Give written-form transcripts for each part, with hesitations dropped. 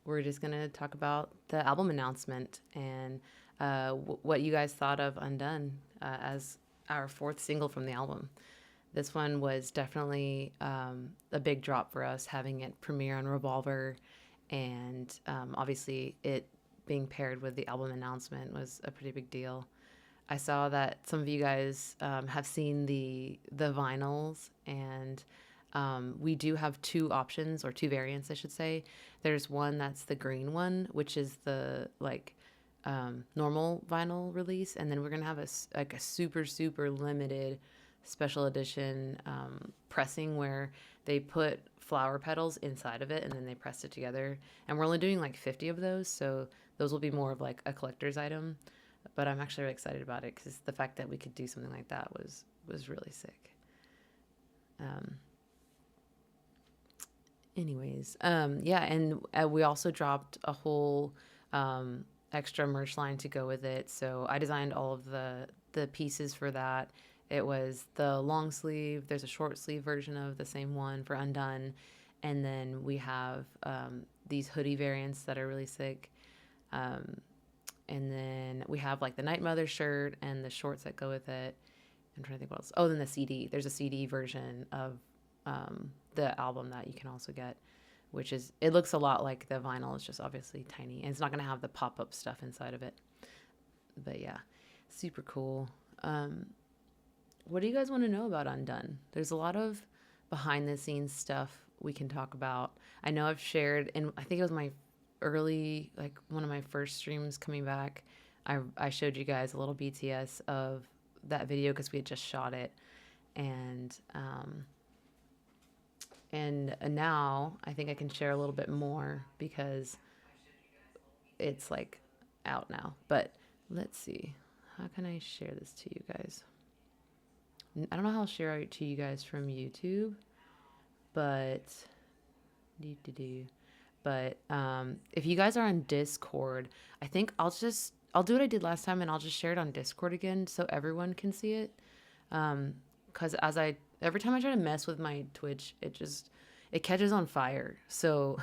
we're just going to talk about the album announcement and what you guys thought of Undone as our fourth single from the album. This one was definitely a big drop for us, having it premiere on Revolver, and obviously it being paired with the album announcement was a pretty big deal. I saw that some of you guys have seen the vinyls, and we do have two options, or two variants, I should say. There's one that's the green one, which is the like normal vinyl release, and then we're gonna have a super super limited special edition pressing where they put flower petals inside of it and then they pressed it together. And we're only doing like 50 of those, so those will be more of like a collector's item. But I'm actually really excited about it because the fact that we could do something like that was really sick. Um, yeah, and we also dropped a whole extra merch line to go with it. So I designed all of the pieces for that. It was the long sleeve. There's a short sleeve version of the same one for Undone, and then we have these hoodie variants that are really sick. And then we have like the Night Mother shirt and the shorts that go with it. I'm trying to think what else. Oh, then the CD. There's a CD version of the album that you can also get, which is, it looks a lot like the vinyl. It's just obviously tiny, and it's not going to have the pop-up stuff inside of it. But yeah, super cool. What do you guys want to know about Undone? There's a lot of behind the scenes stuff we can talk about. I know I've shared, and I think it was my early, like one of my first streams coming back, I showed you guys a little BTS of that video because we had just shot it, and now I think I can share a little bit more because it's like out now. But let's see, how can I share this to you guys? I don't know how I'll share it to you guys from YouTube, but if you guys are on Discord, I think I'll do what I did last time, and I'll just share it on Discord again so everyone can see it. Because every time I try to mess with my Twitch, it catches on fire. So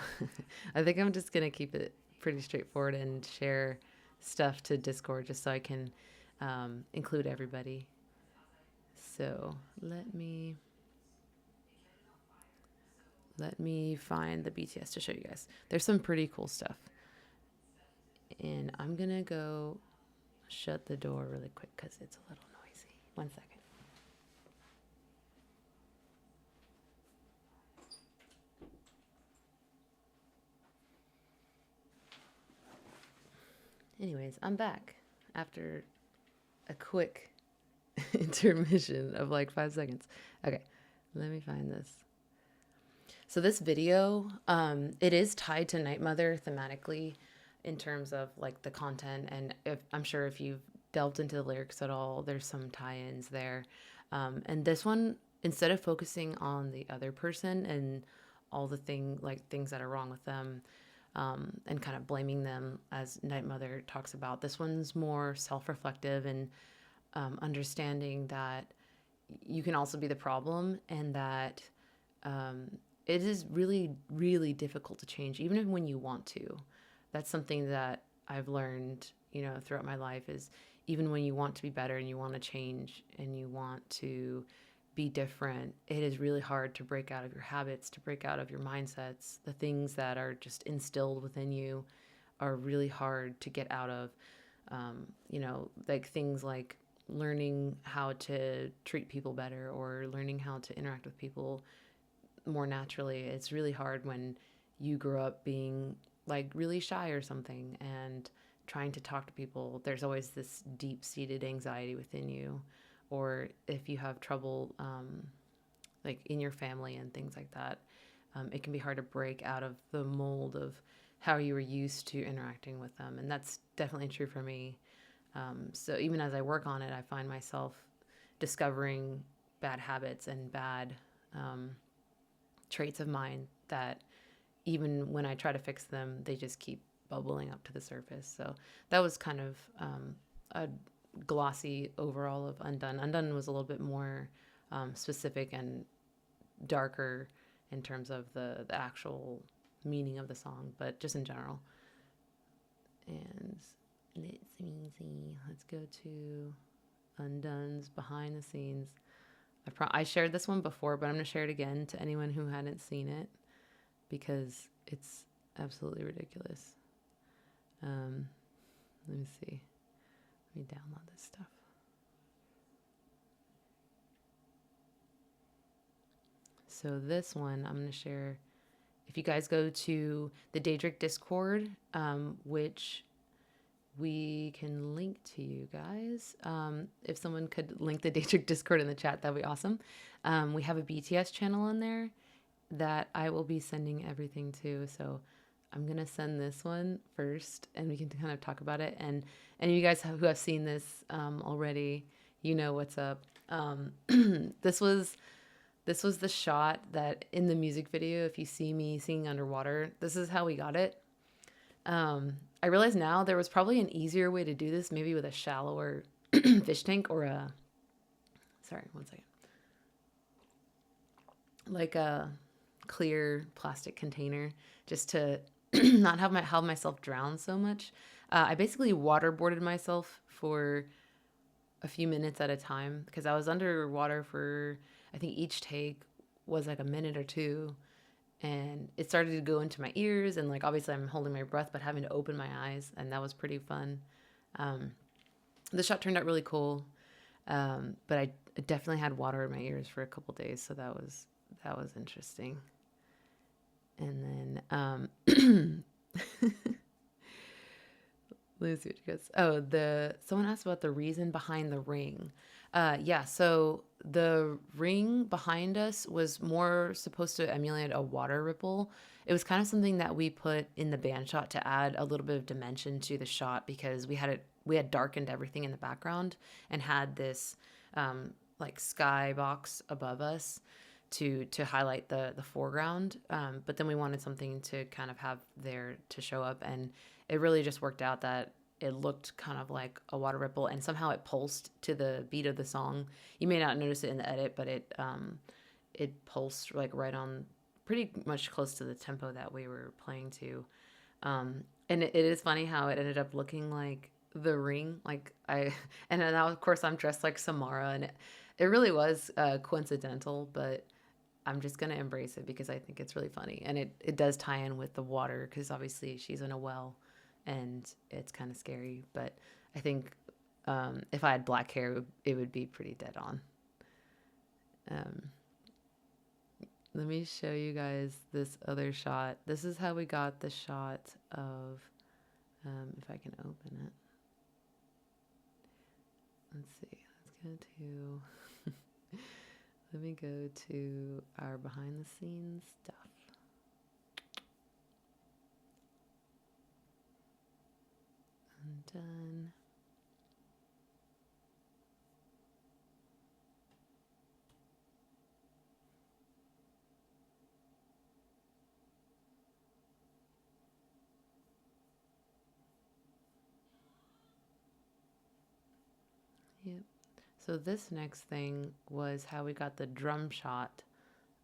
I think I'm just gonna keep it pretty straightforward and share stuff to Discord just so I can include everybody. So let me find the BTS to show you guys. There's some pretty cool stuff. And I'm gonna go shut the door really quick because it's a little noisy. 1 second. Anyways, I'm back after a quick intermission of like 5 seconds. Okay, let me find this. So this video, it is tied to Night Mother thematically in terms of like the content, and I'm sure if you've delved into the lyrics at all, there's some tie-ins there. And this one, instead of focusing on the other person and all the things that are wrong with them, and kind of blaming them, as Night Mother talks about, this one's more self-reflective and understanding that you can also be the problem, and that it is really, really difficult to change, even when you want to. That's something that I've learned, throughout my life, is even when you want to be better and you want to change and you want to be different, it is really hard to break out of your habits, to break out of your mindsets. The things that are just instilled within you are really hard to get out of. Like things like learning how to treat people better or learning how to interact with people more naturally. It's really hard when you grew up being like really shy or something and trying to talk to people. There's always this deep-seated anxiety within you, or if you have trouble like in your family and things like that, it can be hard to break out of the mold of how you were used to interacting with them. And that's definitely true for me. So even as I work on it, I find myself discovering bad habits and bad traits of mine that even when I try to fix them, they just keep bubbling up to the surface. So that was kind of a glossy overall of Undone. Undone was a little bit more specific and darker in terms of the actual meaning of the song, but just in general. And let's go to Undone's behind the scenes. I shared this one before, but I'm going to share it again to anyone who hadn't seen it because it's absolutely ridiculous. Let me see. Let me download this stuff. So this one I'm going to share. If you guys go to the Daedric Discord, which we can link to you guys. If someone could link the Daedric Discord in the chat, that'd be awesome. We have a BTS channel in there that I will be sending everything to. So I'm going to send this one first and we can kind of talk about it. And you guys who have seen this already, you know what's up. This was the shot that in the music video, if you see me singing underwater, this is how we got it. I realize now there was probably an easier way to do this, maybe with a shallower fish tank or sorry, one second. Like a clear plastic container just to not have myself drown so much. I basically waterboarded myself for a few minutes at a time because I was underwater for, I think each take was like a minute or two. And it started to go into my ears, and like obviously I'm holding my breath but having to open my eyes, and that was pretty fun. The shot turned out really cool, but I definitely had water in my ears for a couple days, so that was interesting. And then let's see what you guys. Oh, someone asked about the reason behind the ring. Yeah, so the ring behind us was more supposed to emulate a water ripple. It was kind of something that we put in the band shot to add a little bit of dimension to the shot because we had darkened everything in the background and had this like sky box above us to highlight the foreground. But then we wanted something to kind of have there to show up, and it really just worked out that it looked kind of like a water ripple, and somehow it pulsed to the beat of the song. You may not notice it in the edit, but it pulsed like right on, pretty much close to the tempo that we were playing to. And it is funny how it ended up looking like the ring. And now of course I'm dressed like Samara, and it really was coincidental, but I'm just gonna embrace it because I think it's really funny, and it does tie in with the water because obviously she's in a well. And it's kind of scary, but I think if I had black hair, it would be pretty dead on. Let me show you guys this other shot. This is how we got the shot of, if I can open it. Let's see, let's go to, let me go to our behind the scenes stuff. Undone. Yep. So this next thing was how we got the drum shot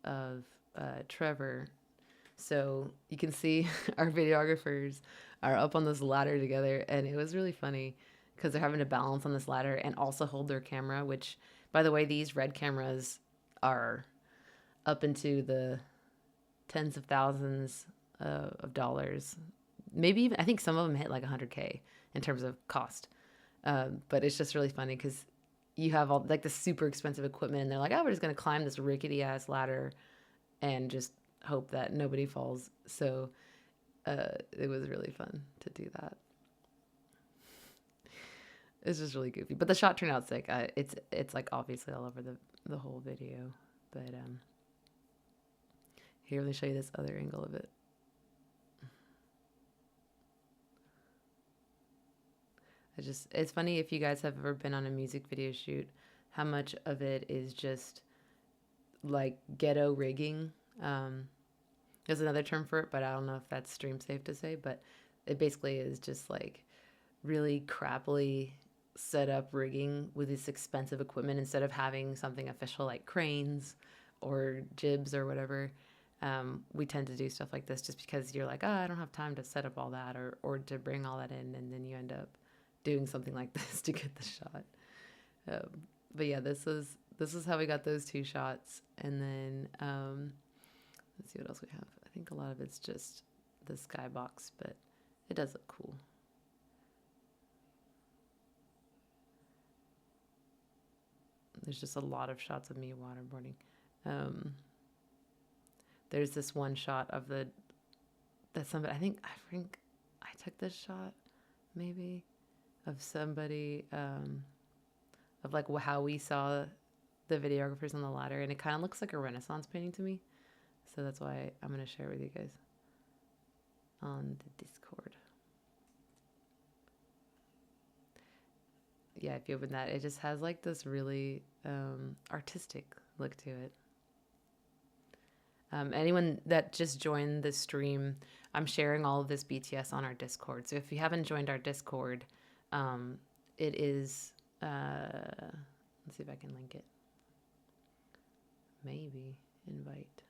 of Trevor. So you can see our videographers are up on this ladder together, and it was really funny because they're having to balance on this ladder and also hold their camera, which, by the way, these red cameras are up into the tens of thousands of dollars. Maybe even, I think some of them hit like 100K in terms of cost. But it's just really funny because you have all like the super expensive equipment, and they're like, oh, we're just going to climb this rickety ass ladder and just hope that nobody falls. So it was really fun to do that. It's just really goofy, but the shot turned out sick. It's like obviously all over the whole video, but here, let me show you this other angle of it. It's funny if you guys have ever been on a music video shoot, how much of it is just like ghetto rigging. There's another term for it, but I don't know if that's stream safe to say, but it basically is just like really crappily set up rigging with this expensive equipment instead of having something official like cranes or jibs or whatever. we tend to do stuff like this just because you're like, oh, I don't have time to set up all that or to bring all that in, and then you end up doing something like this to get the shot. But yeah, this is how we got those 2 shots, and then let's see what else we have. I think a lot of it's just the skybox, but it does look cool. There's just a lot of shots of me waterboarding. There's this one shot of that somebody, I think I took this shot maybe of somebody, of like how we saw the videographers on the ladder, and it kind of looks like a Renaissance painting to me. So that's why I'm going to share it with you guys on the Discord. Yeah, if you open that, it just has like this really artistic look to it. Anyone that just joined the stream, I'm sharing all of this BTS on our Discord. So if you haven't joined our Discord, it is, let's see if I can link it. Maybe invite.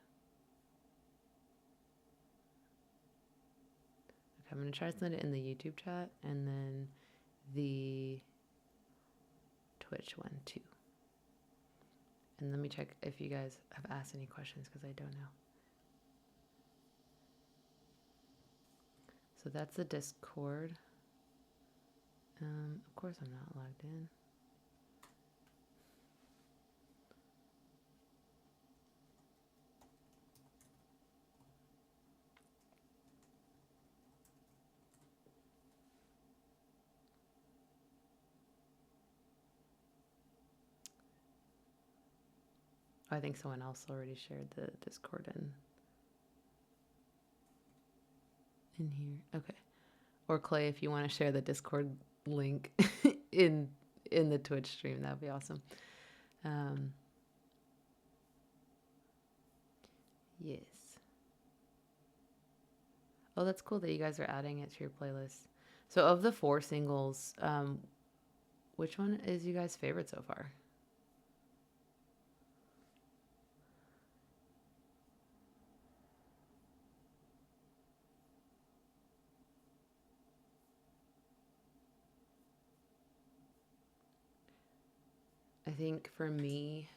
Okay, I'm going to try to send it in the YouTube chat and then the Twitch one too. And let me check if you guys have asked any questions because I don't know. So that's the Discord. Of course I'm not logged in. I think someone else already shared the Discord in here. Okay. Or Clay, if you want to share the Discord link in the Twitch stream, that'd be awesome. Yes. Oh, that's cool that you guys are adding it to your playlist. So of the 4 singles, which one is you guys' favorite so far? I think for me,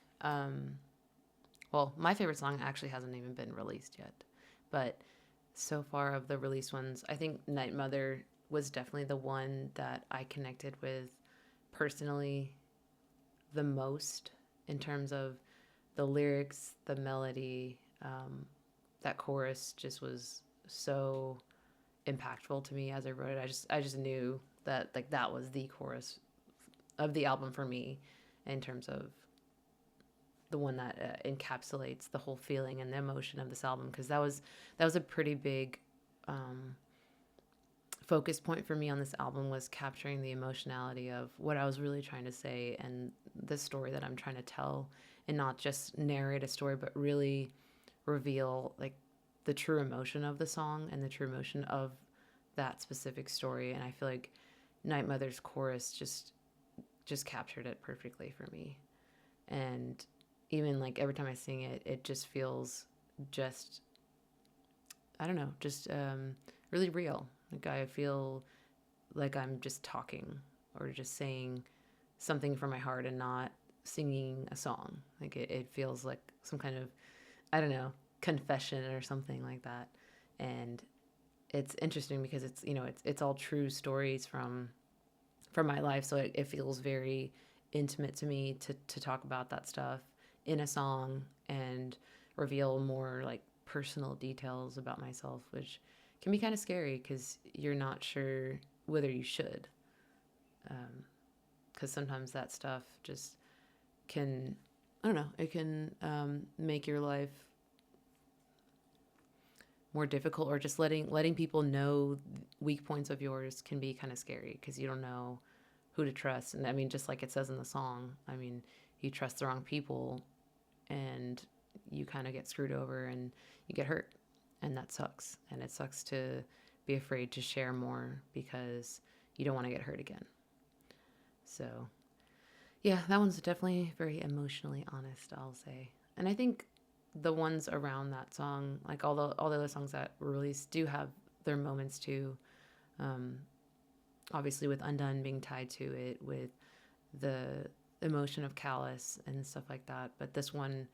well, my favorite song actually hasn't even been released yet. But so far of the released ones, I think Night Mother was definitely the one that I connected with personally the most in terms of the lyrics, the melody. That chorus just was so impactful to me as I wrote it. I just knew that like that was the chorus of the album for me in terms of the one that encapsulates the whole feeling and the emotion of this album, because that was a pretty big focus point for me on this album, was capturing the emotionality of what I was really trying to say and the story that I'm trying to tell, and not just narrate a story but really reveal like the true emotion of the song and the true emotion of that specific story. And I feel like Night Mother's chorus just captured it perfectly for me. And even like every time I sing it, it just feels just, I don't know, just really real. Like I feel like I'm just talking or just saying something from my heart and not singing a song. Like it feels like some kind of, I don't know, confession or something like that. And it's interesting because it's, you know, it's all true stories from my life. So it feels very intimate to me to talk about that stuff in a song and reveal more like personal details about myself, which can be kind of scary because you're not sure whether you should. Because sometimes that stuff just can, I don't know, it can make your life more difficult, or just letting people know weak points of yours can be kind of scary because you don't know who to trust. And I mean, just like it says in the song, I mean, you trust the wrong people and you kind of get screwed over and you get hurt, and that sucks. And it sucks to be afraid to share more because you don't want to get hurt again. So yeah, that one's definitely very emotionally honest, I'll say. And I think the ones around that song, like all the other songs that were released, do have their moments too. Um, Obviously, with Undone being tied to it, with the emotion of Callus and stuff like that. But this one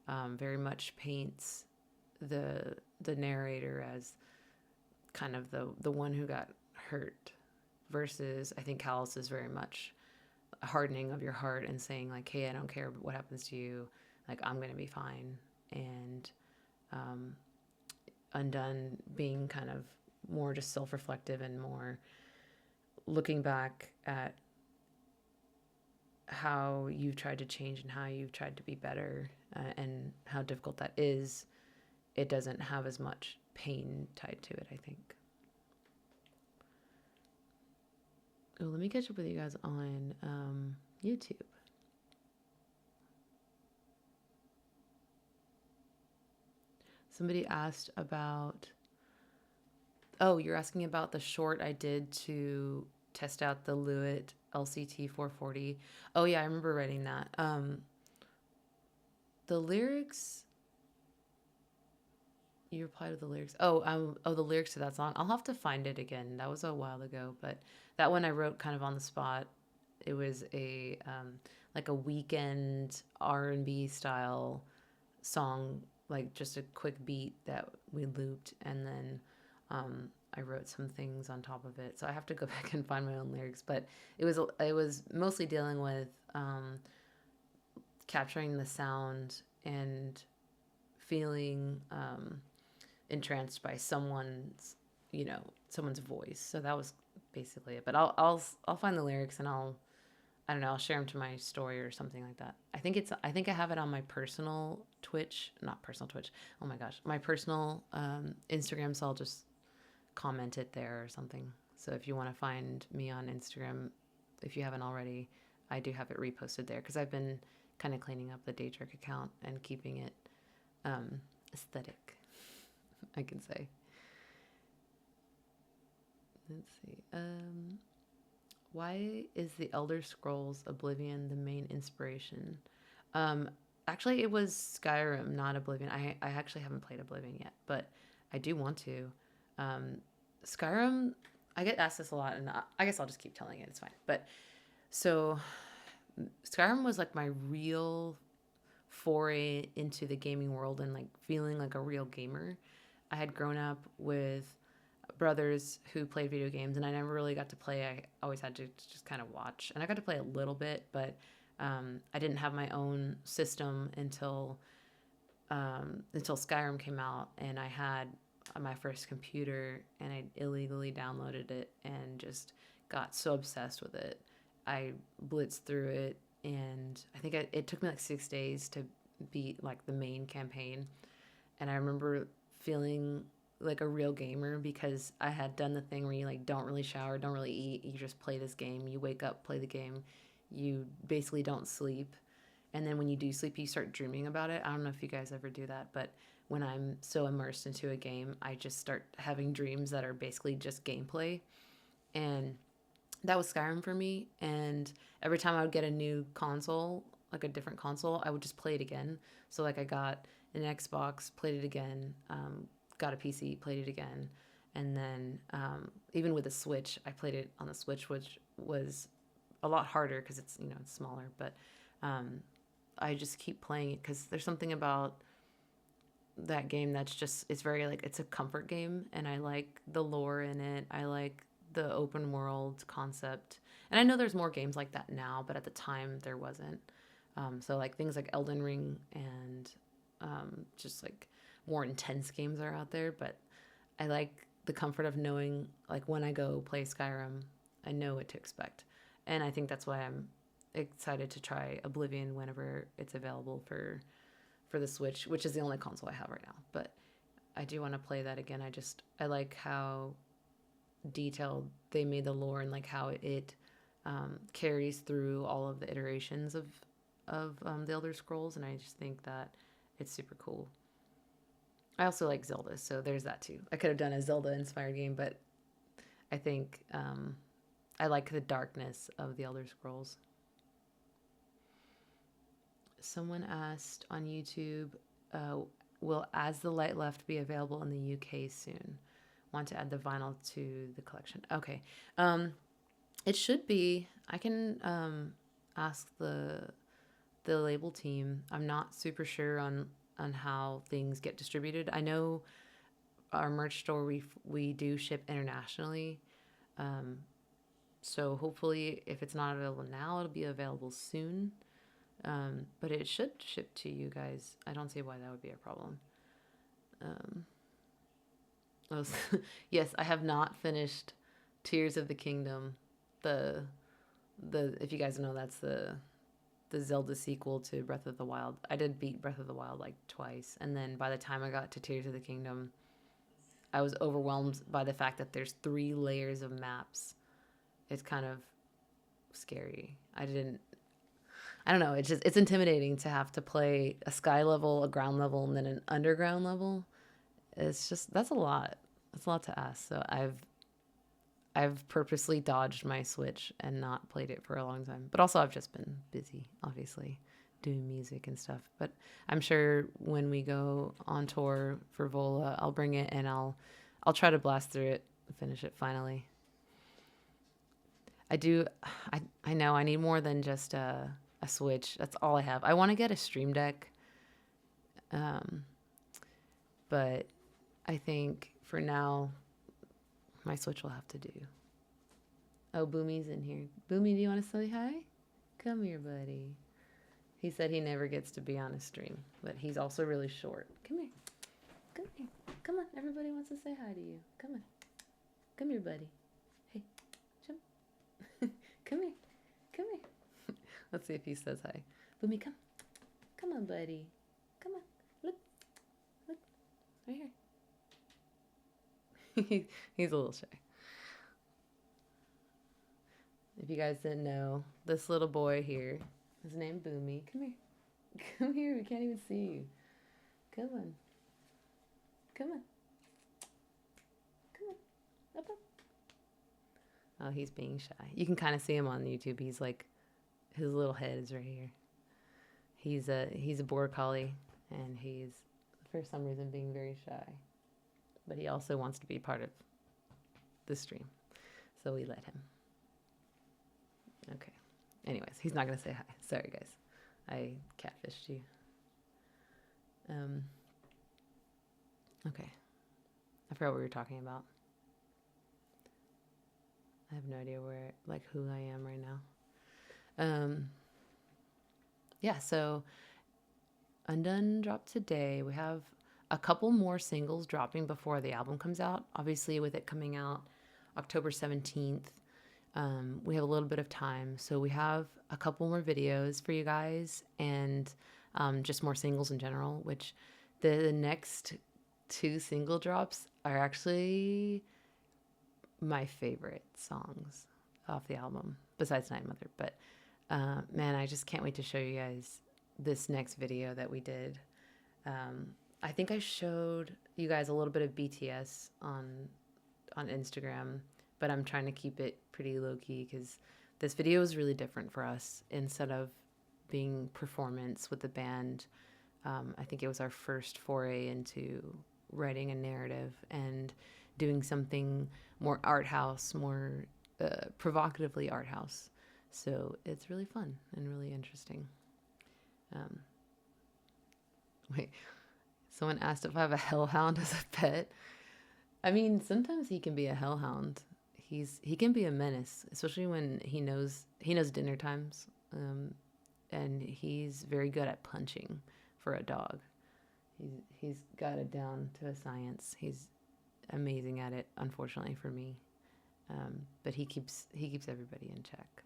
very much paints the narrator as kind of the one who got hurt, versus I think Callus is very much a hardening of your heart and saying like, hey, I don't care what happens to you, like I'm gonna be fine. And um, Undone being kind of more just self-reflective and more looking back at how you've tried to change and how you've tried to be better, and how difficult that is. It doesn't have as much pain tied to it, I think. Oh, let me catch up with you guys on YouTube. Somebody asked about, oh, you're asking about the short I did to test out the Lewitt LCT 440. Oh yeah, I remember writing that. The lyrics, you replied with the lyrics. Oh, the lyrics to that song. I'll have to find it again. That was a while ago, but that one I wrote kind of on the spot. It was a like a weekend R&B style song, like just a quick beat that we looped, and then I wrote some things on top of it. So I have to go back and find my own lyrics, but it was mostly dealing with capturing the sound and feeling entranced by someone's voice. So that was basically it. But I'll find the lyrics and I don't know, I'll share them to my story or something like that. I think I have it on my personal Twitch, not personal Twitch. Oh my gosh, my personal Instagram. So I'll just comment it there or something. So if you want to find me on Instagram, if you haven't already, I do have it reposted there because I've been kind of cleaning up the Daedric account and keeping it aesthetic, I can say. Let's see. Why is the Elder Scrolls Oblivion the main inspiration? Actually, it was Skyrim, not Oblivion. I actually haven't played Oblivion yet, but I do want to. Skyrim, I get asked this a lot, and I guess I'll just keep telling it. It's fine. But so Skyrim was like my real foray into the gaming world and like feeling like a real gamer. I had grown up with brothers who played video games, and I never really got to play. I always had to just kind of watch, and I got to play a little bit, but I didn't have my own system until Skyrim came out, and I had my first computer, and I illegally downloaded it and just got so obsessed with it. I blitzed through it, and I think it took me like 6 days to beat like the main campaign, and I remember feeling like a real gamer because I had done the thing where you like don't really shower, don't really eat, you just play this game. You wake up, play the game, you basically don't sleep, and then when you do sleep, you start dreaming about it. I don't know if you guys ever do that, but when I'm so immersed into a game, I just start having dreams that are basically just gameplay, and that was Skyrim for me. And every time I would get a new console, like a different console, I would just play it again. So like I got an Xbox, played it again, got a PC, played it again, and then even with the Switch, I played it on the Switch, which was a lot harder because it's it's smaller. But I just keep playing it because there's something about that game that's just it's very like it's a comfort game, and I like the lore in it. I like the open world concept, and I know there's more games like that now, but at the time there wasn't. So like things like Elden Ring and just like more intense games are out there, but I like the comfort of knowing like when I go play Skyrim, I know what to expect. And I think that's why I'm excited to try Oblivion whenever it's available for the Switch, which is the only console I have right now. But I do want to play that again. I like how detailed they made the lore and like how it carries through all of the iterations of the Elder Scrolls, and I just think that it's super cool. I also like Zelda, so there's that too. I could have done a Zelda-inspired game, but I think I like the darkness of the Elder Scrolls. Someone asked on YouTube, will As the Light Left be available in the UK soon? Want to add the vinyl to the collection. Okay. It should be. I can ask the label team. I'm not super sure on how things get distributed. I know our merch store, we do ship internationally. So hopefully if it's not available now, it'll be available soon. But it should ship to you guys. I don't see why that would be a problem. Yes, I have not finished Tears of the Kingdom. The if you guys know, that's the Zelda sequel to Breath of the Wild. I did beat Breath of the Wild like twice, and then by the time I got to Tears of the Kingdom, I was overwhelmed by the fact that there's 3 layers of maps. It's kind of scary. I don't know. It's intimidating to have to play a sky level, a ground level, and then an underground level. That's a lot. That's a lot to ask. So I've purposely dodged my Switch and not played it for a long time. But also I've just been busy, obviously, doing music and stuff. But I'm sure when we go on tour for Vola, I'll bring it and I'll try to blast through it and finish it finally. I know I need more than just a Switch. That's all I have. I want to get a Stream Deck. But I think for now, my Switch will have to do. Oh, Boomy's in here. Boomy, do you want to say hi? Come here, buddy. He said he never gets to be on a stream, but he's also really short. Come here. Come here. Come on. Everybody wants to say hi to you. Come on. Come here, buddy. Hey, jump. Come here. Come here. Let's see if he says hi. Boomy, come. Come on, buddy. Come on. Look. Look. Right here. He's a little shy. If you guys didn't know, this little boy here is named Boomy. Come here. Come here. We can't even see you. Come on. Come on. Come on. Up, up. Oh, he's being shy. You can kind of see him on YouTube. He's like, his little head is right here. He's a border collie, and he's, for some reason, being very shy. But he also wants to be part of the stream, so we let him. Okay. Anyways, he's not gonna say hi. Sorry, guys. I catfished you. Okay. I forgot what we were talking about. I have no idea who I am right now. Yeah, so Undone dropped today. We have a couple more singles dropping before the album comes out. Obviously, with it coming out October 17th, we have a little bit of time. So we have a couple more videos for you guys and just more singles in general, which the next 2 single drops are actually my favorite songs off the album, besides Night Mother. But man, I just can't wait to show you guys this next video that we did. I think I showed you guys a little bit of BTS on Instagram, but I'm trying to keep it pretty low-key because this video is really different for us. Instead of being performance with the band, I think it was our first foray into writing a narrative and doing something more art house, more provocatively art house. So it's really fun and really interesting. Wait, someone asked if I have a hellhound as a pet. I mean, sometimes he can be a hellhound. He can be a menace, especially when he knows dinner times. And he's very good at punching for a dog. He's got it down to a science. He's amazing at it, unfortunately for me. But he keeps everybody in check.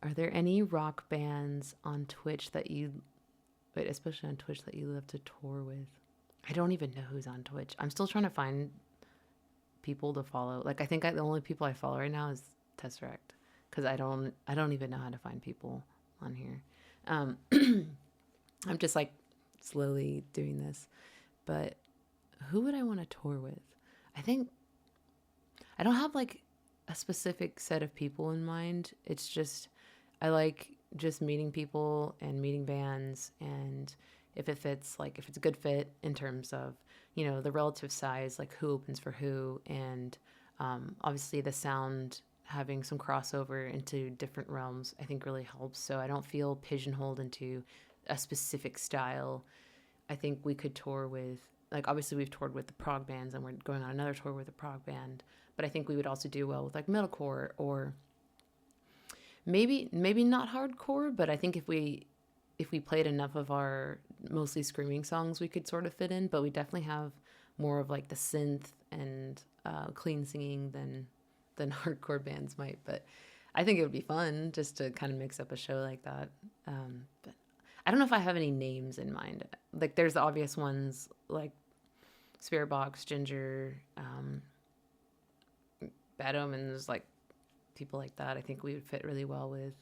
Are there any rock bands on Twitch especially on Twitch that you love to tour with? I don't even know who's on Twitch. I'm still trying to find people to follow. Like, I think the only people I follow right now is Tesseract, because I don't even know how to find people on here. I'm just like slowly doing this. But who would I want to tour with? I think I don't have like a specific set of people in mind. It's just I like just meeting people and meeting bands and if it fits, like if it's a good fit in terms of, you know, the relative size, like who opens for who, and obviously the sound having some crossover into different realms, I think really helps. So I don't feel pigeonholed into a specific style. I think we could tour with, like, obviously we've toured with the prog bands and we're going on another tour with a prog band, but I think we would also do well with like metalcore, or maybe not hardcore, but I think if we played enough of our mostly screaming songs, we could sort of fit in. But we definitely have more of like the synth and clean singing than hardcore bands might. But I think it would be fun just to kind of mix up a show like that. But I don't know if I have any names in mind. Like there's the obvious ones like Spirit Box, Ginger, Bad Omens, like people like that. I think we would fit really well with.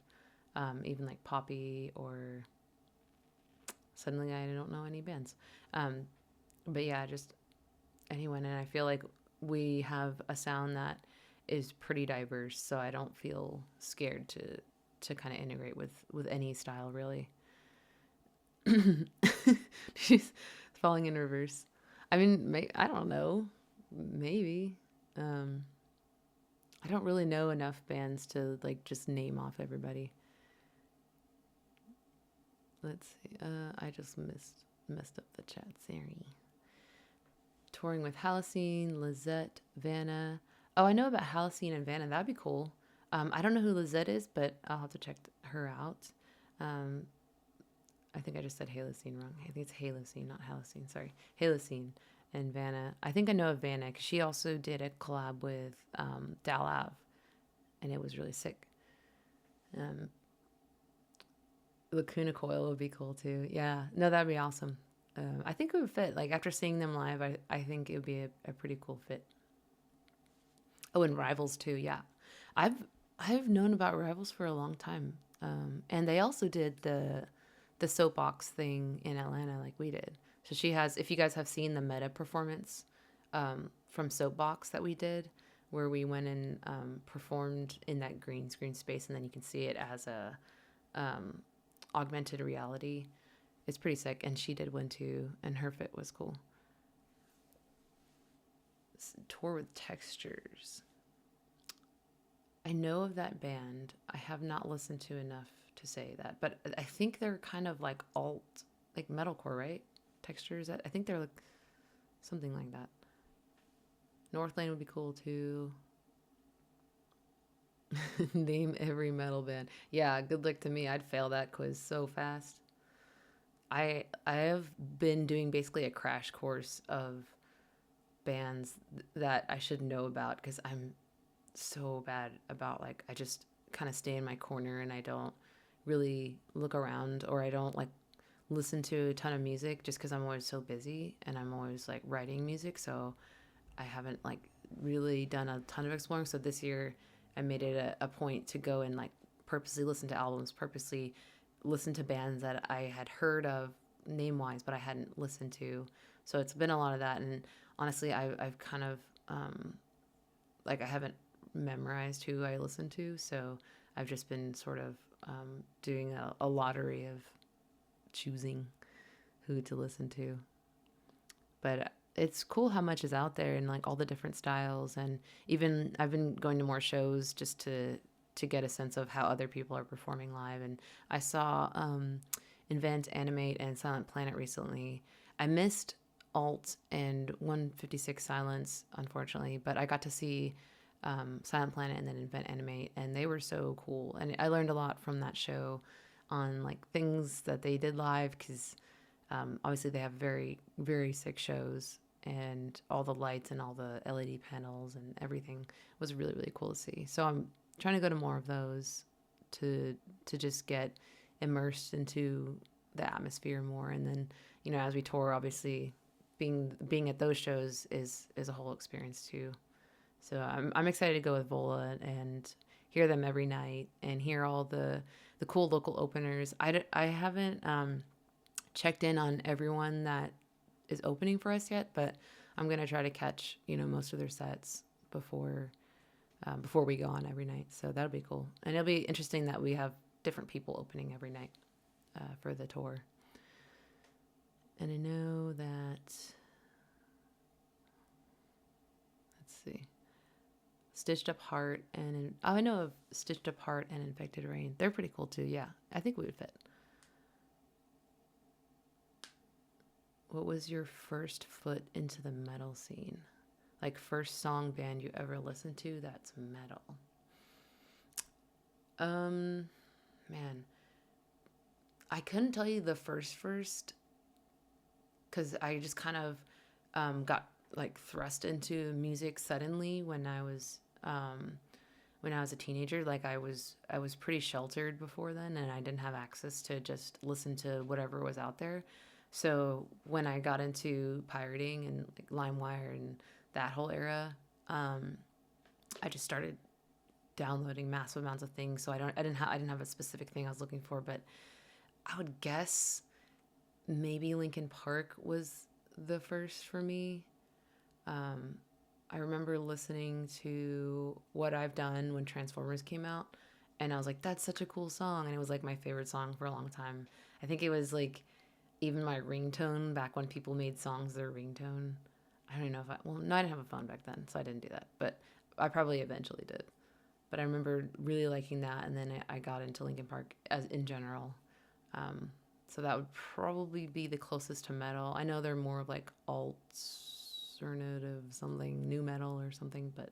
Even like Poppy, or suddenly I don't know any bands. But yeah, just anyone. And I feel like we have a sound that is pretty diverse, so I don't feel scared to kind of integrate with any style really. She's falling in reverse. I mean, I don't know. Maybe. I don't really know enough bands to like just name off everybody. Let's see. I just messed up the chat. Sorry. Touring with Halcyon, Lizette, Vanna. Oh, I know about Halcyon and Vanna. That'd be cool. I don't know who Lizette is, but I'll have to check her out. I think I just said Halcyon wrong. I think it's Halcyon, not Halcyon. Sorry. Halcyon and Vanna. I think I know of Vanna because she also did a collab with Dalav, and it was really sick. Lacuna Coil would be cool too. Yeah, no, that'd be awesome. I think it would fit. Like after seeing them live, I think it would be a pretty cool fit. Oh, and Rivals too. Yeah, I've known about Rivals for a long time, and they also did the soapbox thing in Atlanta like we did. So she has. If you guys have seen the meta performance from Soapbox that we did, where we went and performed in that green screen space, and then you can see it as a augmented reality. It's pretty sick, and she did one too, and her fit was cool. Tour with Textures. I know of that band. I have not listened to enough to say that, but I think they're kind of like alt, like metalcore, right? Textures. I think they're like something like that. Northlane would be cool too. Name every metal band. Yeah, good luck to me. I'd fail that quiz so fast. I have been doing basically a crash course of bands that I should know about because I'm so bad about, like, I just kind of stay in my corner and I don't really look around, or I don't like listen to a ton of music just because I'm always so busy and I'm always like writing music. So I haven't like really done a ton of exploring. So this year I made it a point to go and like purposely listen to albums, purposely listen to bands that I had heard of name wise, but I hadn't listened to. So it's been a lot of that. And honestly, I've kind of, like I haven't memorized who I listen to. So I've just been sort of doing a lottery of choosing who to listen to. But it's cool how much is out there and like all the different styles. And even I've been going to more shows just to get a sense of how other people are performing live. And I saw Invent, Animate, and Silent Planet recently. I missed Alt and 156 Silence, unfortunately, but I got to see Silent Planet and then Invent, Animate, and they were so cool. And I learned a lot from that show on like things that they did live, because obviously they have very, very sick shows, and all the lights and all the LED panels and everything was really, really cool to see. So I'm trying to go to more of those to just get immersed into the atmosphere more. And then, you know, as we tour, obviously being at those shows is a whole experience too. So I'm excited to go with Vola and hear them every night and hear all the cool local openers. I haven't checked in on everyone that is opening for us yet, but I'm going to try to catch, you know, most of their sets before we go on every night. So that'll be cool. And it'll be interesting that we have different people opening every night for the tour. And I know that, let's see, Stitched Up Heart and, oh, I know of Stitched Up Heart and Infected Rain. They're pretty cool too. Yeah, I think we would fit. What was your first foot into the metal scene? Like first song band you ever listened to that's metal? Man, I couldn't tell you the first, because I just kind of got like thrust into music suddenly when I was a teenager. Like I was pretty sheltered before then, and I didn't have access to just listen to whatever was out there. So when I got into pirating and like LimeWire and that whole era, I just started downloading massive amounts of things. So I didn't have a specific thing I was looking for, but I would guess maybe Linkin Park was the first for me. I remember listening to What I've Done when Transformers came out, and I was like, that's such a cool song. And it was like my favorite song for a long time. I think it was like even my ringtone back when people made songs their ringtone. I don't know if no, I didn't have a phone back then, so I didn't do that. But I probably eventually did. But I remember really liking that, and then I got into Linkin Park as in general. So that would probably be the closest to metal. I know they're more of like alternative something, new metal or something, but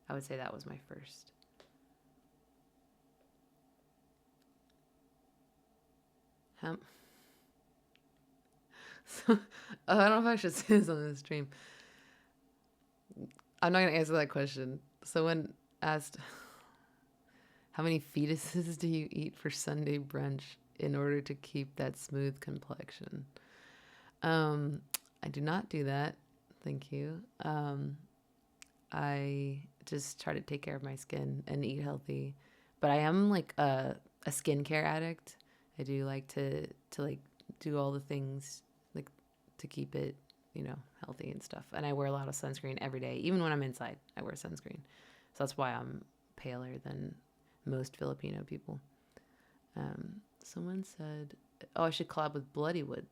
I would say that was my first. So, I don't know if I should say this on the stream. I'm not going to answer that question. Someone asked, how many fetuses do you eat for Sunday brunch in order to keep that smooth complexion? I do not do that. Thank you. I just try to take care of my skin and eat healthy. But I am like a skincare addict. I do like to like do all the things like to keep it, healthy and stuff. And I wear a lot of sunscreen every day. Even when I'm inside, I wear sunscreen. So that's why I'm paler than most Filipino people. Someone said, oh, I should collab with Bloodywood.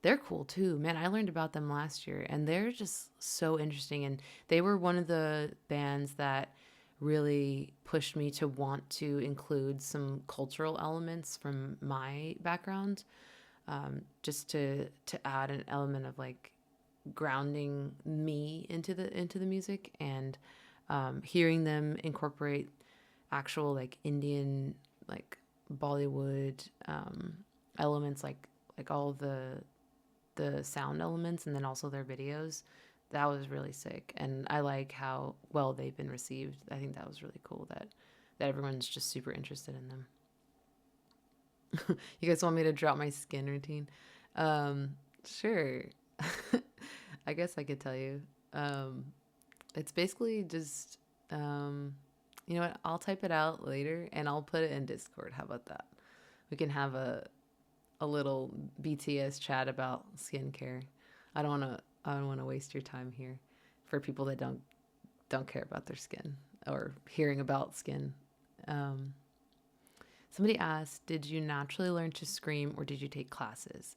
They're cool too, man. I learned about them last year, and they're just so interesting. And they were one of the bands that really pushed me to want to include some cultural elements from my background, just to add an element of like grounding me into the music, and hearing them incorporate actual like Indian like Bollywood elements, like all the sound elements, and then also their videos. That was really sick, and I like how well they've been received. I think that was really cool that everyone's just super interested in them. You guys want me to drop my skin routine? Sure. I guess I could tell you. It's basically just, you know what? I'll type it out later and I'll put it in Discord. How about that? We can have a little BTS chat about skincare. I don't want to waste your time here for people that don't care about their skin or hearing about skin. Somebody asked, did you naturally learn to scream or did you take classes?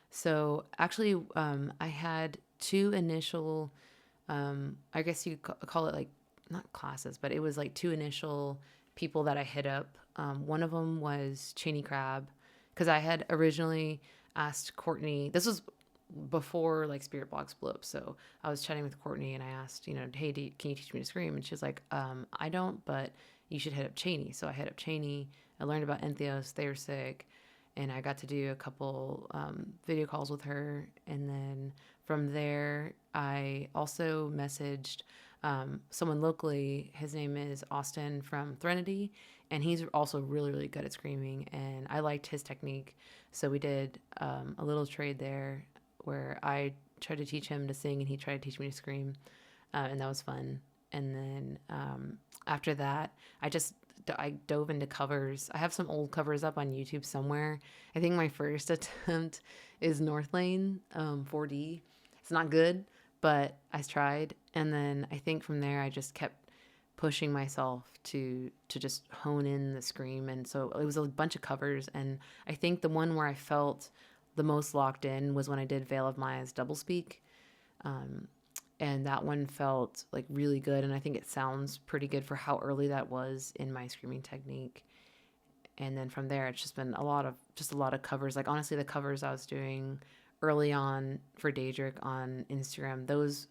So actually, I had two initial, I guess you could call it like, not classes, but it was like two initial people that I hit up. One of them was Cheney Crab, because I had originally asked Courtney, this was before like Spirit Blocks blew up. So I was chatting with Courtney and I asked, hey, can you teach me to scream? And she was like, I don't, but you should hit up Cheney. So I hit up Cheney. I learned about Entheos. They were sick. And I got to do a couple video calls with her. And then from there, I also messaged someone locally. His name is Austin from Threnody. And he's also really, really good at screaming. And I liked his technique. So we did a little trade there where I tried to teach him to sing and he tried to teach me to scream. And that was fun. And then after that, I dove into covers. I have some old covers up on YouTube somewhere. I think my first attempt is North Lane 4D. It's not good, but I tried. And then I think from there, I just kept pushing myself to just hone in the scream. And so it was a bunch of covers. And I think the one where I felt the most locked in was when I did Veil of Maya's doublespeak. And that one felt like really good. And I think it sounds pretty good for how early that was in my screaming technique. And then from there, it's just been a lot of covers. Like, honestly, the covers I was doing early on for Daedric on Instagram, those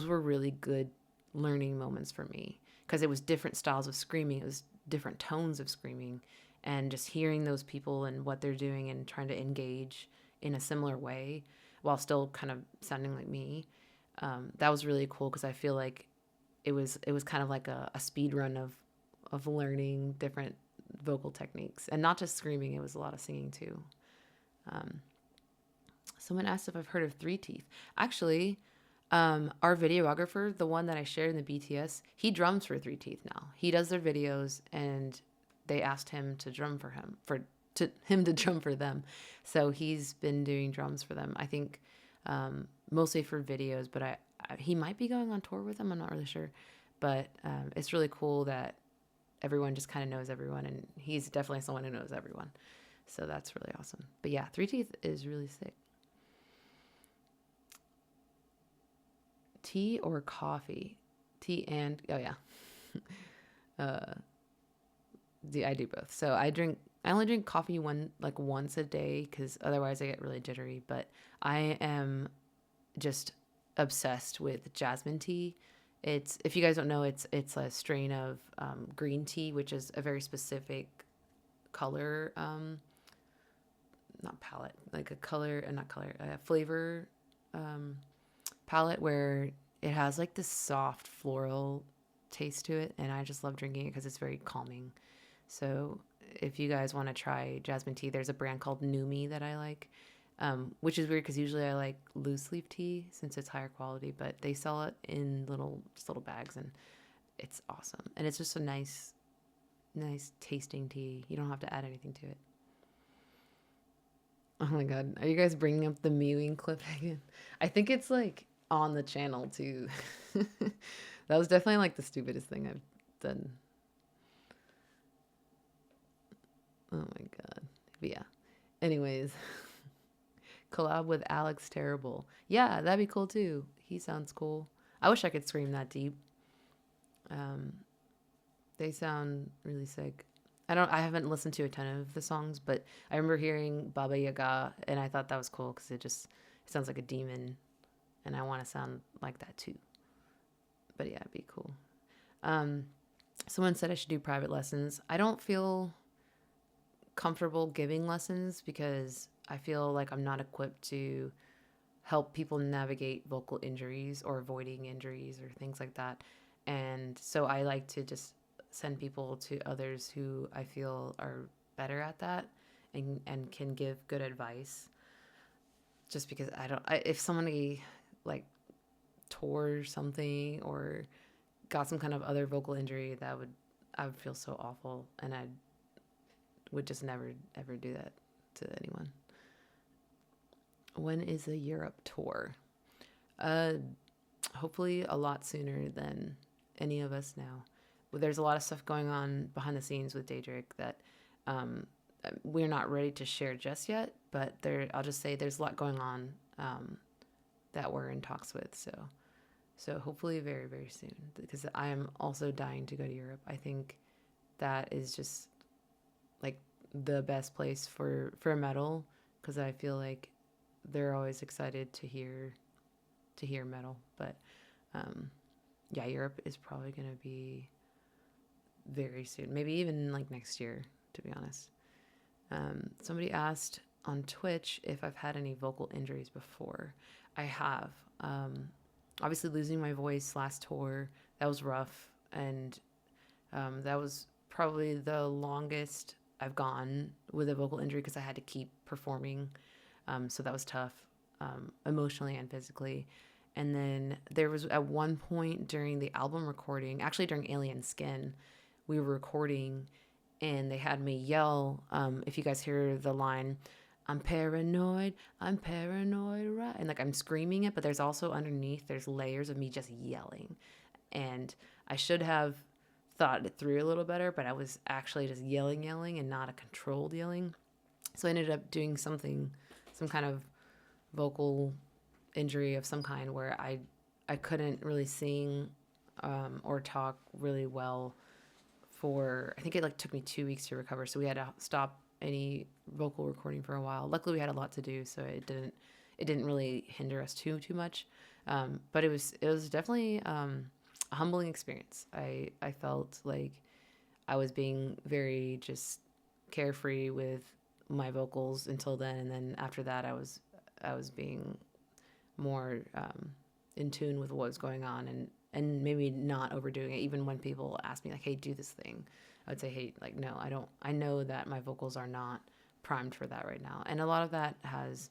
were really good learning moments for me, because it was different styles of screaming. It was different tones of screaming, and just hearing those people and what they're doing and trying to engage in a similar way while still kind of sounding like me. That was really cool, because I feel like it was kind of like a speed run of learning different vocal techniques, and not just screaming. It was a lot of singing too. Someone asked if I've heard of Three Teeth. Actually, our videographer, the one that I shared in the BTS, he drums for Three Teeth now. He does their videos, and they asked him to drum for him to drum for them. So he's been doing drums for them. I think mostly for videos, but he might be going on tour with them. I'm not really sure, but it's really cool that everyone just kind of knows everyone, and he's definitely someone who knows everyone. So that's really awesome. But yeah, Three Teeth is really sick. Tea or coffee? Tea and, oh yeah. I do both. So I only drink coffee once a day, because otherwise I get really jittery. But I am just obsessed with jasmine tea. If you guys don't know, it's a strain of green tea, which is a very specific color, not palette, like a flavor palette, where it has like this soft floral taste to it, and I just love drinking it because it's very calming. So if you guys want to try jasmine tea, there's a brand called Numi that I like, which is weird because usually I like loose leaf tea since it's higher quality, but they sell it in little bags, and it's awesome. And it's just a nice tasting tea. You don't have to add anything to it. Oh my God. Are you guys bringing up the mewing clip again? I think it's like on the channel too. That was definitely like the stupidest thing I've done. Oh my God. But yeah. Anyways, collab with Alex Terrible. Yeah, that'd be cool too. He sounds cool. I wish I could scream that deep. They sound really sick. I haven't listened to a ton of the songs, but I remember hearing Baba Yaga, and I thought that was cool because it sounds like a demon, and I want to sound like that too. But yeah, it'd be cool. Someone said I should do private lessons. I don't feel comfortable giving lessons because I feel like I'm not equipped to help people navigate vocal injuries or avoiding injuries or things like that. And so I like to just send people to others who I feel are better at that and can give good advice. Just because if somebody like tore something or got some kind of other vocal injury, I would feel so awful, and I would just never ever do that to anyone. When is a Europe tour? Hopefully a lot sooner than any of us know. There's a lot of stuff going on behind the scenes with Daedric that we're not ready to share just yet, but I'll just say there's a lot going on that we're in talks with. So hopefully very, very soon, because I am also dying to go to Europe. I think that is just like the best place for metal, because I feel like they're always excited to hear metal. But yeah, Europe is probably going to be very soon, maybe even like next year, to be honest. Somebody asked on Twitch if I've had any vocal injuries before. I have. Obviously losing my voice last tour, that was rough, and that was probably the longest I've gone with a vocal injury because I had to keep performing. So that was tough, emotionally and physically. And then there was at one point during the album recording, actually during Alien Skin, we were recording and they had me yell, if you guys hear the line, I'm paranoid, right? And like I'm screaming it, but there's also underneath, there's layers of me just yelling. And I should have thought it through a little better, but I was actually just yelling and not a controlled yelling. So I ended up doing some some kind of vocal injury of some kind where I couldn't really sing or talk really well for, I think it like took me 2 weeks to recover. So we had to stop any vocal recording for a while. Luckily we had a lot to do, so it didn't really hinder us too much. But it was definitely a humbling experience. I felt like I was being very just carefree with my vocals until then, and then after that I was being more in tune with what was going on, and maybe not overdoing it. Even when people ask me like, hey, do this thing, I would say, hey, like, no, I don't. I know that my vocals are not primed for that right now. And a lot of that has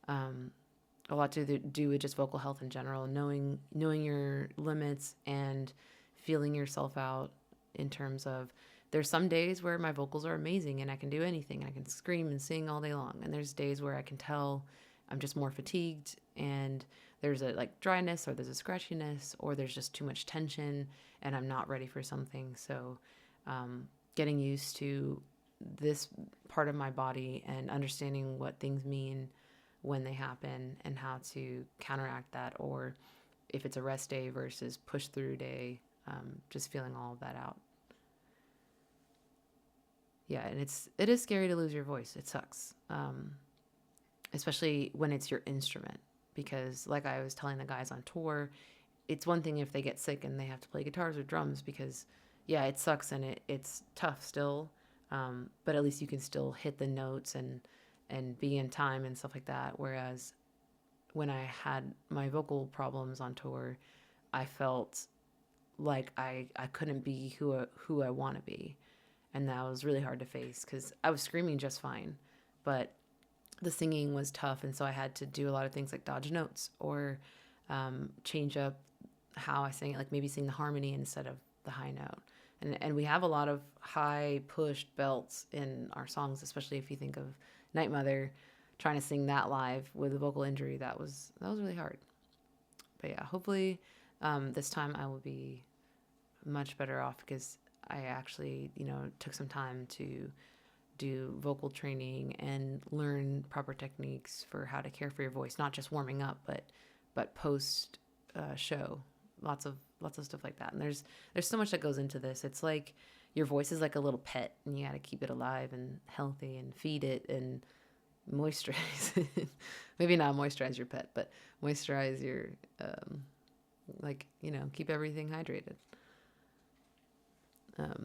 a lot to do with just vocal health in general, knowing your limits and feeling yourself out in terms of, there's some days where my vocals are amazing and I can do anything. I can scream and sing all day long. And there's days where I can tell I'm just more fatigued, and there's a like dryness, or there's a scratchiness, or there's just too much tension and I'm not ready for something. So getting used to this part of my body and understanding what things mean when they happen and how to counteract that, or if it's a rest day versus push through day, just feeling all of that out. Yeah, and it is scary to lose your voice. It sucks, especially when it's your instrument, because like I was telling the guys on tour, it's one thing if they get sick and they have to play guitars or drums, because yeah, it sucks and it's tough still, but at least you can still hit the notes and be in time and stuff like that. Whereas when I had my vocal problems on tour, I felt like I couldn't be who I want to be. And that was really hard to face, because I was screaming just fine, but the singing was tough. And so I had to do a lot of things like dodge notes, or change up how I sing it, like maybe sing the harmony instead of the high note. And we have a lot of high pushed belts in our songs, especially if you think of Night Mother, trying to sing that live with a vocal injury. That was really hard. But yeah, hopefully this time I will be much better off, because I actually, took some time to do vocal training and learn proper techniques for how to care for your voice, not just warming up, but post show. Lots of stuff like that. And there's so much that goes into this. It's like your voice is like a little pet, and you got to keep it alive and healthy and feed it and moisturize it. Maybe not moisturize your pet, but moisturize your keep everything hydrated.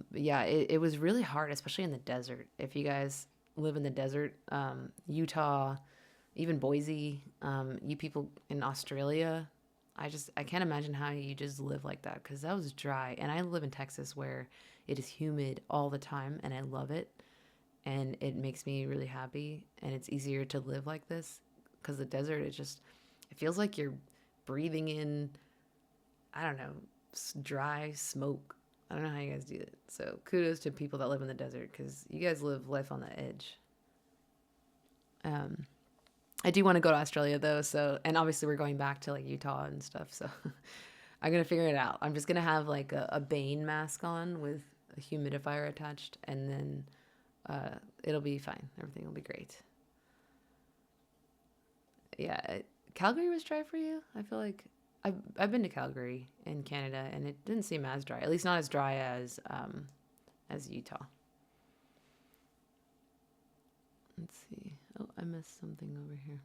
But yeah, it was really hard, especially in the desert. If you guys live in the desert, Utah, even Boise, you people in Australia, I can't imagine how you just live like that, because that was dry. And I live in Texas, where it is humid all the time, and I love it. And it makes me really happy, and it's easier to live like this, because the desert, it feels like you're breathing in, I don't know, dry smoke. I don't know how you guys do it. So kudos to people that live in the desert, because you guys live life on the edge. I do want to go to Australia though. So, and obviously we're going back to like Utah and stuff. So I'm going to figure it out. I'm just going to have like a Bane mask on with a humidifier attached, and then it'll be fine. Everything will be great. Yeah. Calgary was dry for you? I feel like I've been to Calgary in Canada, and it didn't seem as dry. At least not as dry as Utah. Let's see. Oh, I missed something over here.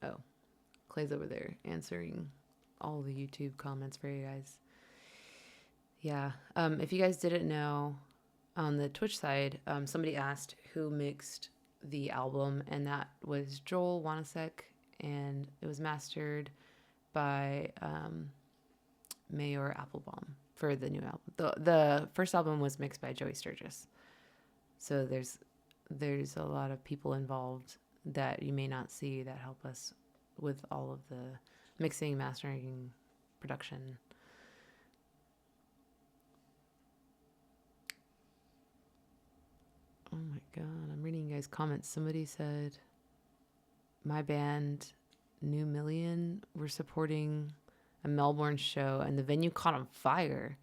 Oh, Clay's over there answering all the YouTube comments for you guys. Yeah. If you guys didn't know, on the Twitch side, somebody asked who mixed the album, and that was Joel Wanasek, and it was mastered by Mayor Applebaum for the new album. The first album was mixed by Joey Sturgis. So there's a lot of people involved that you may not see that help us with all of the mixing, mastering, production. Oh my God, I'm reading you guys' comments. Somebody said, my band, New Million, we're supporting a Melbourne show and the venue caught on fire.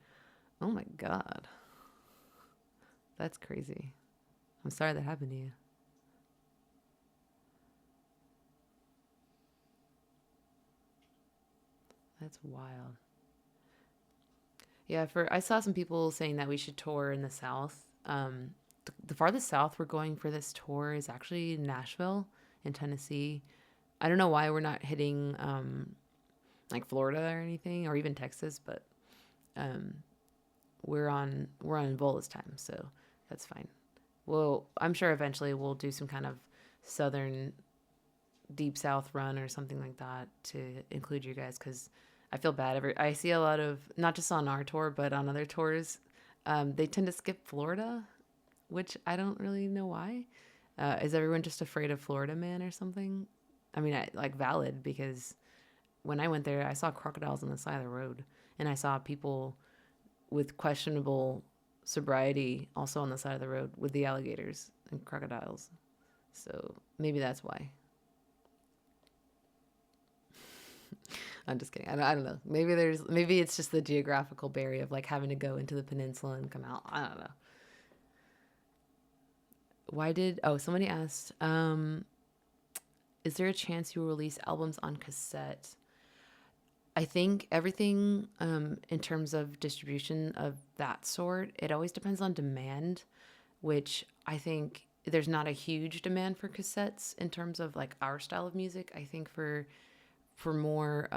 Oh my God. That's crazy. I'm sorry that happened to you. That's wild. Yeah, I saw some people saying that we should tour in the South. The farthest south we're going for this tour is actually Nashville in Tennessee. I don't know why we're not hitting like Florida or anything, or even Texas, but um, we're on Vola's time, so that's fine. Well, I'm sure eventually we'll do some kind of southern deep south run or something like that to include you guys, because I feel bad. I see a lot of, not just on our tour but on other tours, they tend to skip Florida, which I don't really know why. Is everyone just afraid of Florida man or something? I mean, like valid, because when I went there, I saw crocodiles on the side of the road, and I saw people with questionable sobriety also on the side of the road with the alligators and crocodiles. So maybe that's why. I'm just kidding. I don't know. Maybe it's just the geographical barrier of like having to go into the peninsula and come out. I don't know. Somebody asked, is there a chance you will release albums on cassette? I think everything in terms of distribution of that sort, it always depends on demand, which I think there's not a huge demand for cassettes in terms of like our style of music. I think for more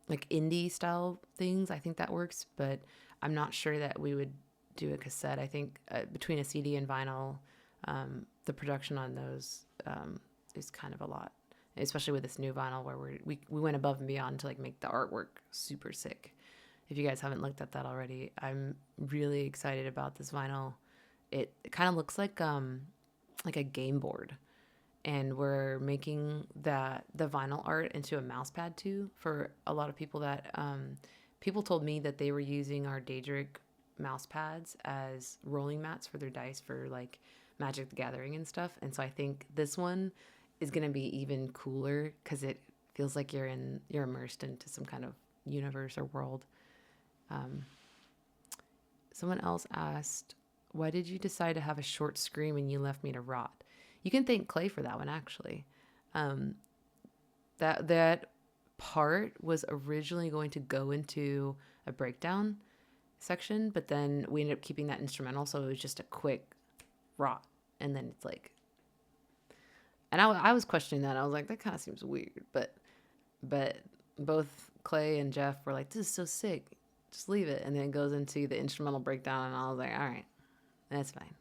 like indie style things, I think that works, but I'm not sure that we would do a cassette. I think between a CD and vinyl, the production on those is kind of a lot, especially with this new vinyl where we went above and beyond to like make the artwork super sick. If you guys haven't looked at that already, I'm really excited about this vinyl. It kind of looks like a game board, and we're making the vinyl art into a mouse pad too. For a lot of people that people told me that they were using our Daedric mouse pads as rolling mats for their dice for like Magic the Gathering and stuff. And so I think this one is going to be even cooler because it feels like you're immersed into some kind of universe or world. Someone else asked, why did you decide to have a short scream and you left me to rot? You can thank Clay for that one, actually. That part was originally going to go into a breakdown section, but then we ended up keeping that instrumental, so it was just a quick rot. And then it's like, and I was questioning that. I was like, that kind of seems weird, but both Clay and Jeff were like, this is so sick, just leave it. And then it goes into the instrumental breakdown, and I was like, all right, that's fine.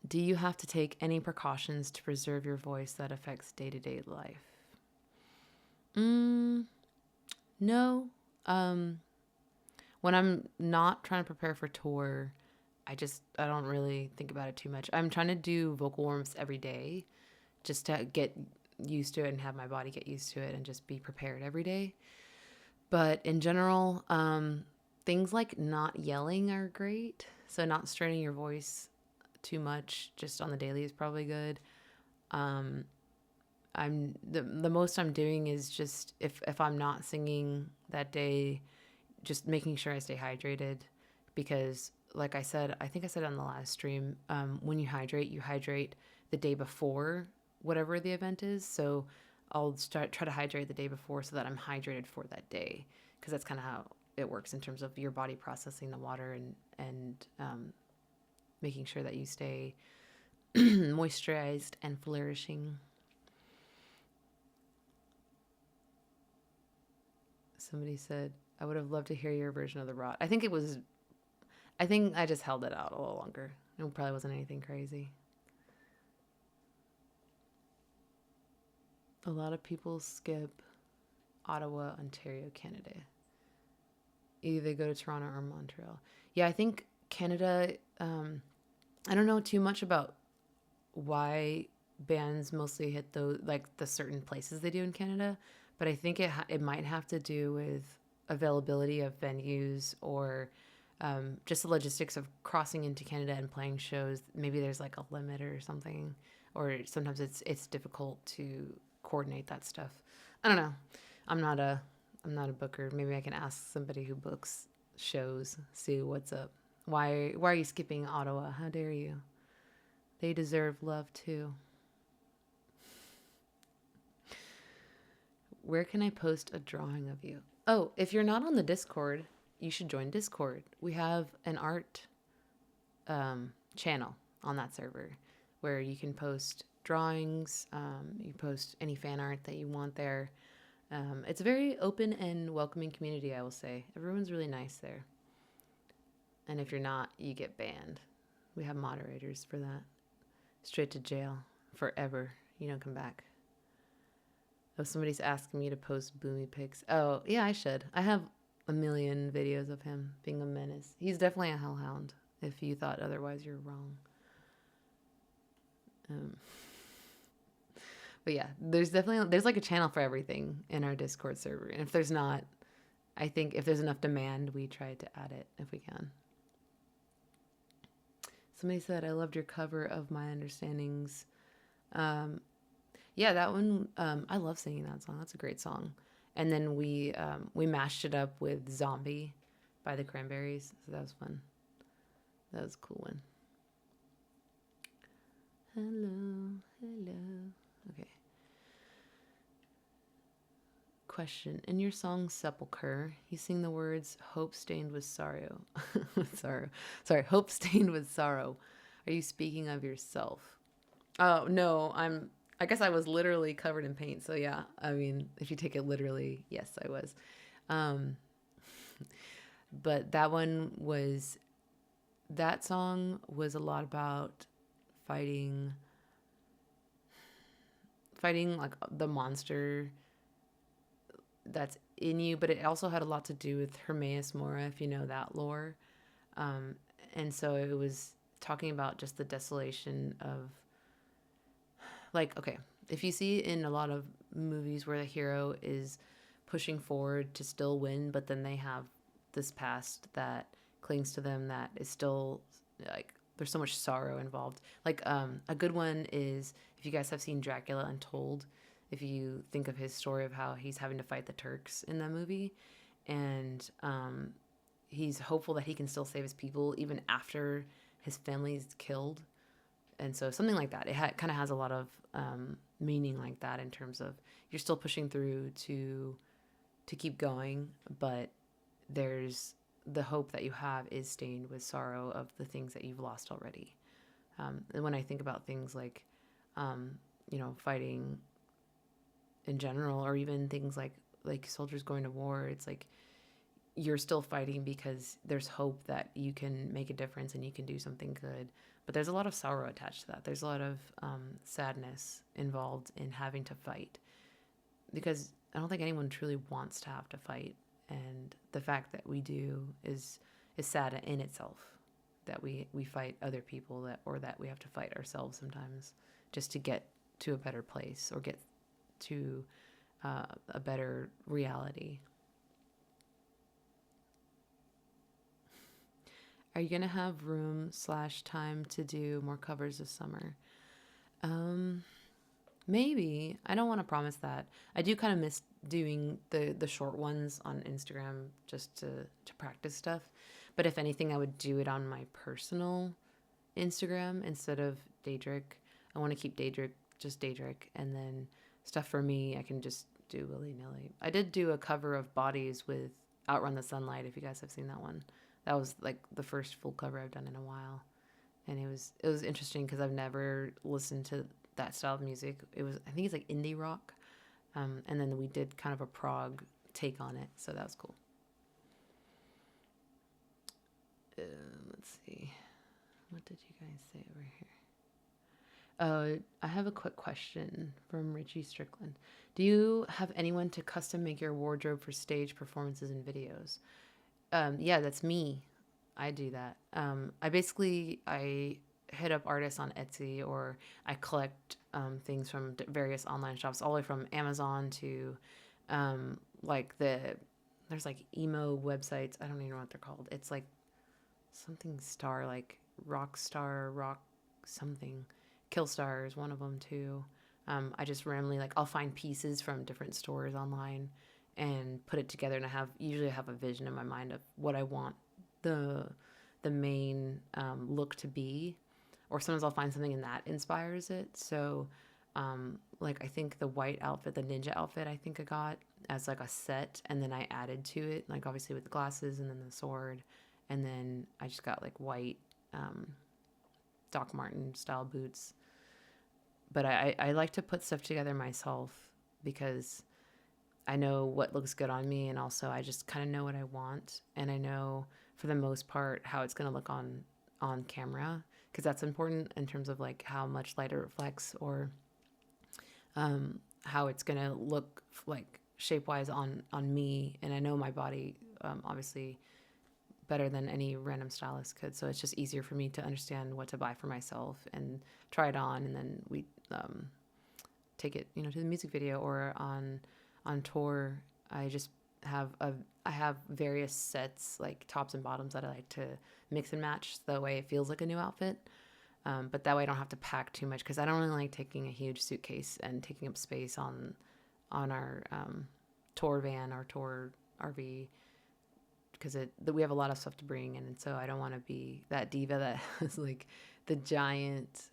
Do you have to take any precautions to preserve your voice that affects day-to-day life? No. When I'm not trying to prepare for tour, I don't really think about it too much. I'm trying to do vocal warm-ups every day just to get used to it and have my body get used to it and just be prepared every day. But in general, things like not yelling are great. So not straining your voice too much just on the daily is probably good. I'm the most I'm doing is just if I'm not singing that day, just making sure I stay hydrated, because like I said, I think I said on the last stream, when you hydrate the day before whatever the event is. So I'll try to hydrate the day before so that I'm hydrated for that day, because that's kind of how it works in terms of your body processing the water and making sure that you stay moisturized and flourishing. Somebody said, I would have loved to hear your version of the rot. I think I just held it out a little longer. It probably wasn't anything crazy. A lot of people skip Ottawa, Ontario, Canada. Either they go to Toronto or Montreal. Yeah, I think Canada, I don't know too much about why bands mostly hit those, like the certain places they do in Canada, but I think it might have to do with availability of venues, or just the logistics of crossing into Canada and playing shows. Maybe there's like a limit or something, or sometimes it's difficult to coordinate that stuff. I don't know. I'm not a booker. Maybe I can ask somebody who books shows, see what's up. Why are you skipping Ottawa? How dare you? They deserve love too. Where can I post a drawing of you? Oh, if you're not on the Discord, you should join Discord. We have an art channel on that server where you can post drawings. You post any fan art that you want there. It's a very open and welcoming community, I will say. Everyone's really nice there. And if you're not, you get banned. We have moderators for that. Straight to jail forever. You don't come back. Oh, somebody's asking me to post Boomy pics. Oh, yeah, I should. I have a million videos of him being a menace. He's definitely a hellhound. If you thought otherwise, you're wrong. But yeah, there's like a channel for everything in our Discord server. And if there's not, I think if there's enough demand, we try to add it if we can. Somebody said, I loved your cover of My Understandings. Yeah, that one, I love singing that song. That's a great song. And then we mashed it up with Zombie by the Cranberries. So that was fun. That was a cool one. Hello. Okay. Question. In your song Sepulchre, you sing the words hope stained with sorrow. Sorry, hope stained with sorrow. Are you speaking of yourself? Oh, no, I guess I was literally covered in paint. So yeah, I mean, if you take it literally, yes, I was. But that song was a lot about fighting like the monster that's in you, but it also had a lot to do with Hermaeus Mora, if you know that lore. And so it was talking about just the desolation of, like, okay, if you see in a lot of movies where the hero is pushing forward to still win, but then they have this past that clings to them that is still, like, there's so much sorrow involved. Like, a good one is, if you guys have seen Dracula Untold, if you think of his story of how he's having to fight the Turks in that movie, and he's hopeful that he can still save his people even after his family's killed. And so something like that, it kind of has a lot of meaning like that, in terms of you're still pushing through to keep going, but there's the hope that you have is stained with sorrow of the things that you've lost already. And when I think about things like, fighting in general, or even things like soldiers going to war, it's like you're still fighting because there's hope that you can make a difference and you can do something good. But there's a lot of sorrow attached to that. There's a lot of sadness involved in having to fight, because I don't think anyone truly wants to have to fight. And the fact that we do is sad in itself, that we fight other people, or that we have to fight ourselves sometimes just to get to a better place, or get to a better reality. Are you gonna have room/time to do more covers this summer? Maybe. I don't want to promise that. I do kind of miss doing the short ones on Instagram just to practice stuff. But if anything, I would do it on my personal Instagram instead of Daedric. I want to keep Daedric just Daedric, and then stuff for me I can just do willy-nilly. I did do a cover of Bodies with Outrun the Sunlight, if you guys have seen that one. That was like the first full cover I've done in a while. And it was interesting because I've never listened to that style of music. I think it's like indie rock. And then we did kind of a prog take on it. So that was cool. Let's see. What did you guys say over here? I have a quick question from Richie Strickland. Do you have anyone to custom make your wardrobe for stage performances and videos? Yeah, that's me. I do that. I hit up artists on Etsy, or I collect things from various online shops, all the way from Amazon to there's like emo websites. I don't even know what they're called. It's like something star, like Rockstar, Rock something. Killstar is one of them too. I just randomly, I'll find pieces from different stores online and put it together, and I usually have a vision in my mind of what I want the the main look to be, or sometimes I'll find something and that inspires it. So like I think the white outfit, the ninja outfit, I think I got as like a set, and then I added to it, like obviously with the glasses and then the sword, and then I just got like white Doc Martin style boots. But I like to put stuff together myself because I know what looks good on me, and also I just kind of know what I want, and I know for the most part how it's going to look on camera, because that's important in terms of like how much light it reflects, or how it's going to look like shape wise on me. And I know my body obviously better than any random stylist could, so it's just easier for me to understand what to buy for myself and try it on, and then we take it, to the music video or on tour. I just have I have various sets, like tops and bottoms, that I like to mix and match, so that way it feels like a new outfit. But that way I don't have to pack too much, because I don't really like taking a huge suitcase and taking up space on our tour van, our tour RV, because we have a lot of stuff to bring in, and so I don't want to be that diva that has like the giant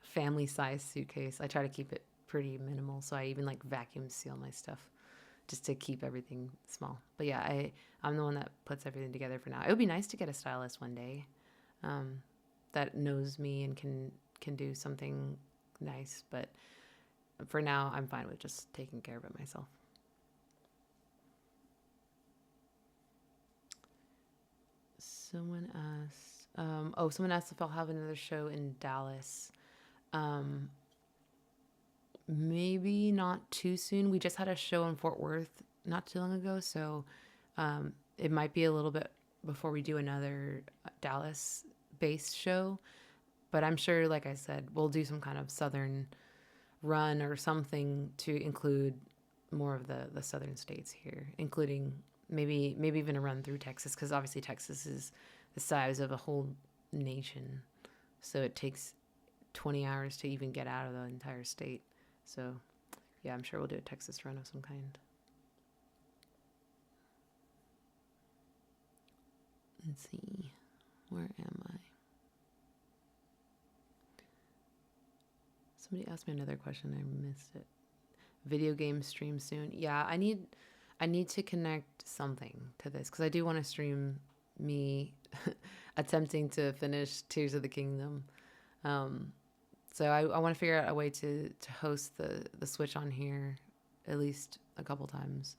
family size suitcase. I try to keep it pretty minimal, so I even like vacuum seal my stuff just to keep everything small. But yeah, I'm the one that puts everything together for now. It would be nice to get a stylist one day that knows me and can do something nice, but for now I'm fine with just taking care of it myself. Someone asked if I'll have another show in Dallas. Maybe not too soon. We just had a show in Fort Worth not too long ago, so it might be a little bit before we do another Dallas-based show. But I'm sure, like I said, we'll do some kind of southern run or something to include more of the southern states here, including maybe even a run through Texas, because obviously Texas is the size of a whole nation, so it takes 20 hours to even get out of the entire state. So yeah, I'm sure we'll do a Texas run of some kind. Let's see, where am I? Somebody asked me another question, I missed it. Video game stream soon. Yeah, I need to connect something to this, because I do want to stream me attempting to finish Tears of the Kingdom. So I want to figure out a way to host the Switch on here at least a couple times.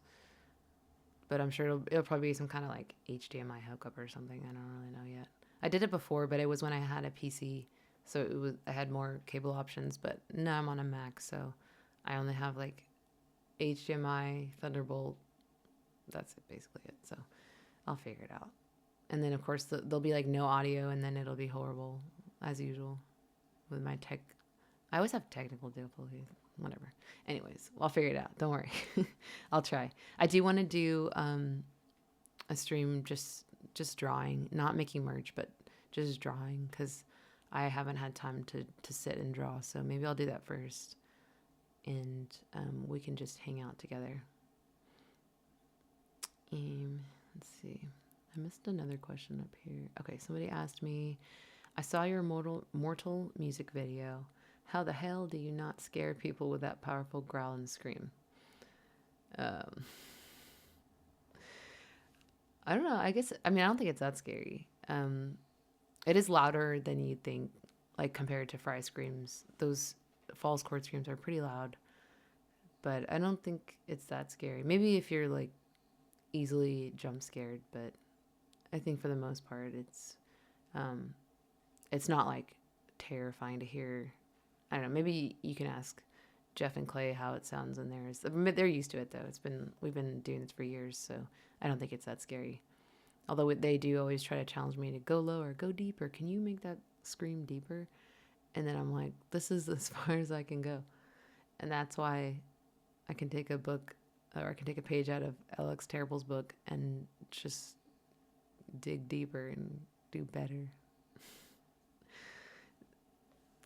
But I'm sure it'll probably be some kind of like HDMI hookup or something. I don't really know yet. I did it before, but it was when I had a PC, so I had more cable options. But now I'm on a Mac, so I only have like HDMI, Thunderbolt. That's basically it. So I'll figure it out. And then of course there'll be like no audio, and then it'll be horrible as usual with my tech. I always have technical difficulties. Whatever. Anyways, I'll figure it out. Don't worry. I'll try. I do want to do a stream just drawing, not making merch, but just drawing, because I haven't had time to sit and draw. So maybe I'll do that first, and we can just hang out together. Let's see. I missed another question up here. Okay, somebody asked me, I saw your mortal music video. How the hell do you not scare people with that powerful growl and scream? I don't know. I don't think it's that scary. It is louder than you'd think, like compared to fry screams. Those false chord screams are pretty loud, but I don't think it's that scary. Maybe if you're like easily jump scared, but I think for the most part it's not like terrifying to hear. I don't know, maybe you can ask Jeff and Clay how it sounds in theirs. They're used to it though. We've been doing this for years, so I don't think it's that scary. Although they do always try to challenge me to go lower, go deeper. Can you make that scream deeper? And then I'm like, this is as far as I can go. And that's why I can take a book, or I can take a page out of Alex Terrible's book and just dig deeper and do better.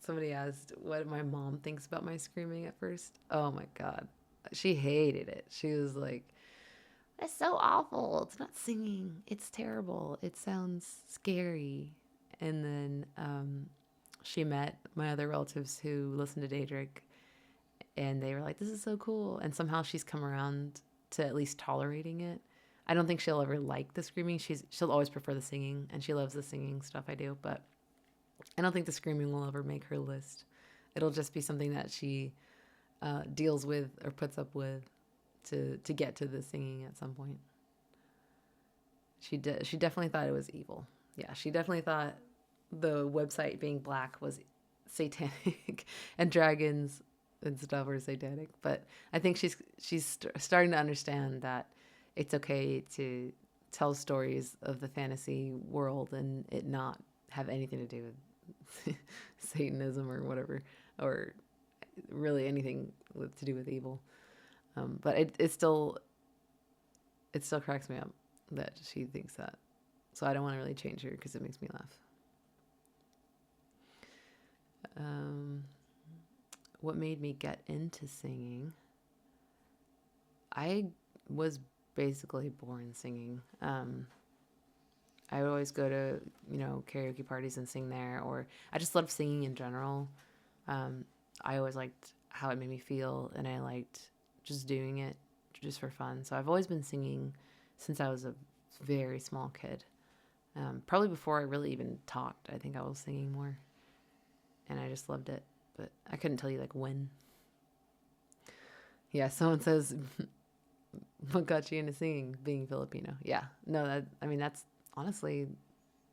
Somebody asked what my mom thinks about my screaming at first. Oh my God. She hated it. She was like, It's so awful. It's not singing. It's terrible. It sounds scary. And then she met my other relatives who listened to Daedric, and they were like, this is so cool. And somehow she's come around to at least tolerating it. I don't think she'll ever like the screaming. She'll always prefer the singing, and she loves the singing stuff I do. But I don't think the screaming will ever make her list. It'll just be something that she deals with or puts up with to get to the singing at some point. She definitely thought it was evil. Yeah, she definitely thought the website being black was satanic and dragons and stuff were satanic. But I think she's starting to understand that it's okay to tell stories of the fantasy world and it not have anything to do with Satanism or whatever, or really anything to do with evil. But it still cracks me up that she thinks that. So I don't want to really change her because it makes me laugh. What made me get into singing? I was basically born singing. I would always go to, karaoke parties and sing there, or I just loved singing in general. I always liked how it made me feel, and I liked just doing it just for fun. So I've always been singing since I was a very small kid. Probably before I really even talked, I think I was singing more, and I just loved it. But I couldn't tell you like when. Yeah, someone says, "What got you into singing?" Being Filipino. Yeah, no, that's honestly,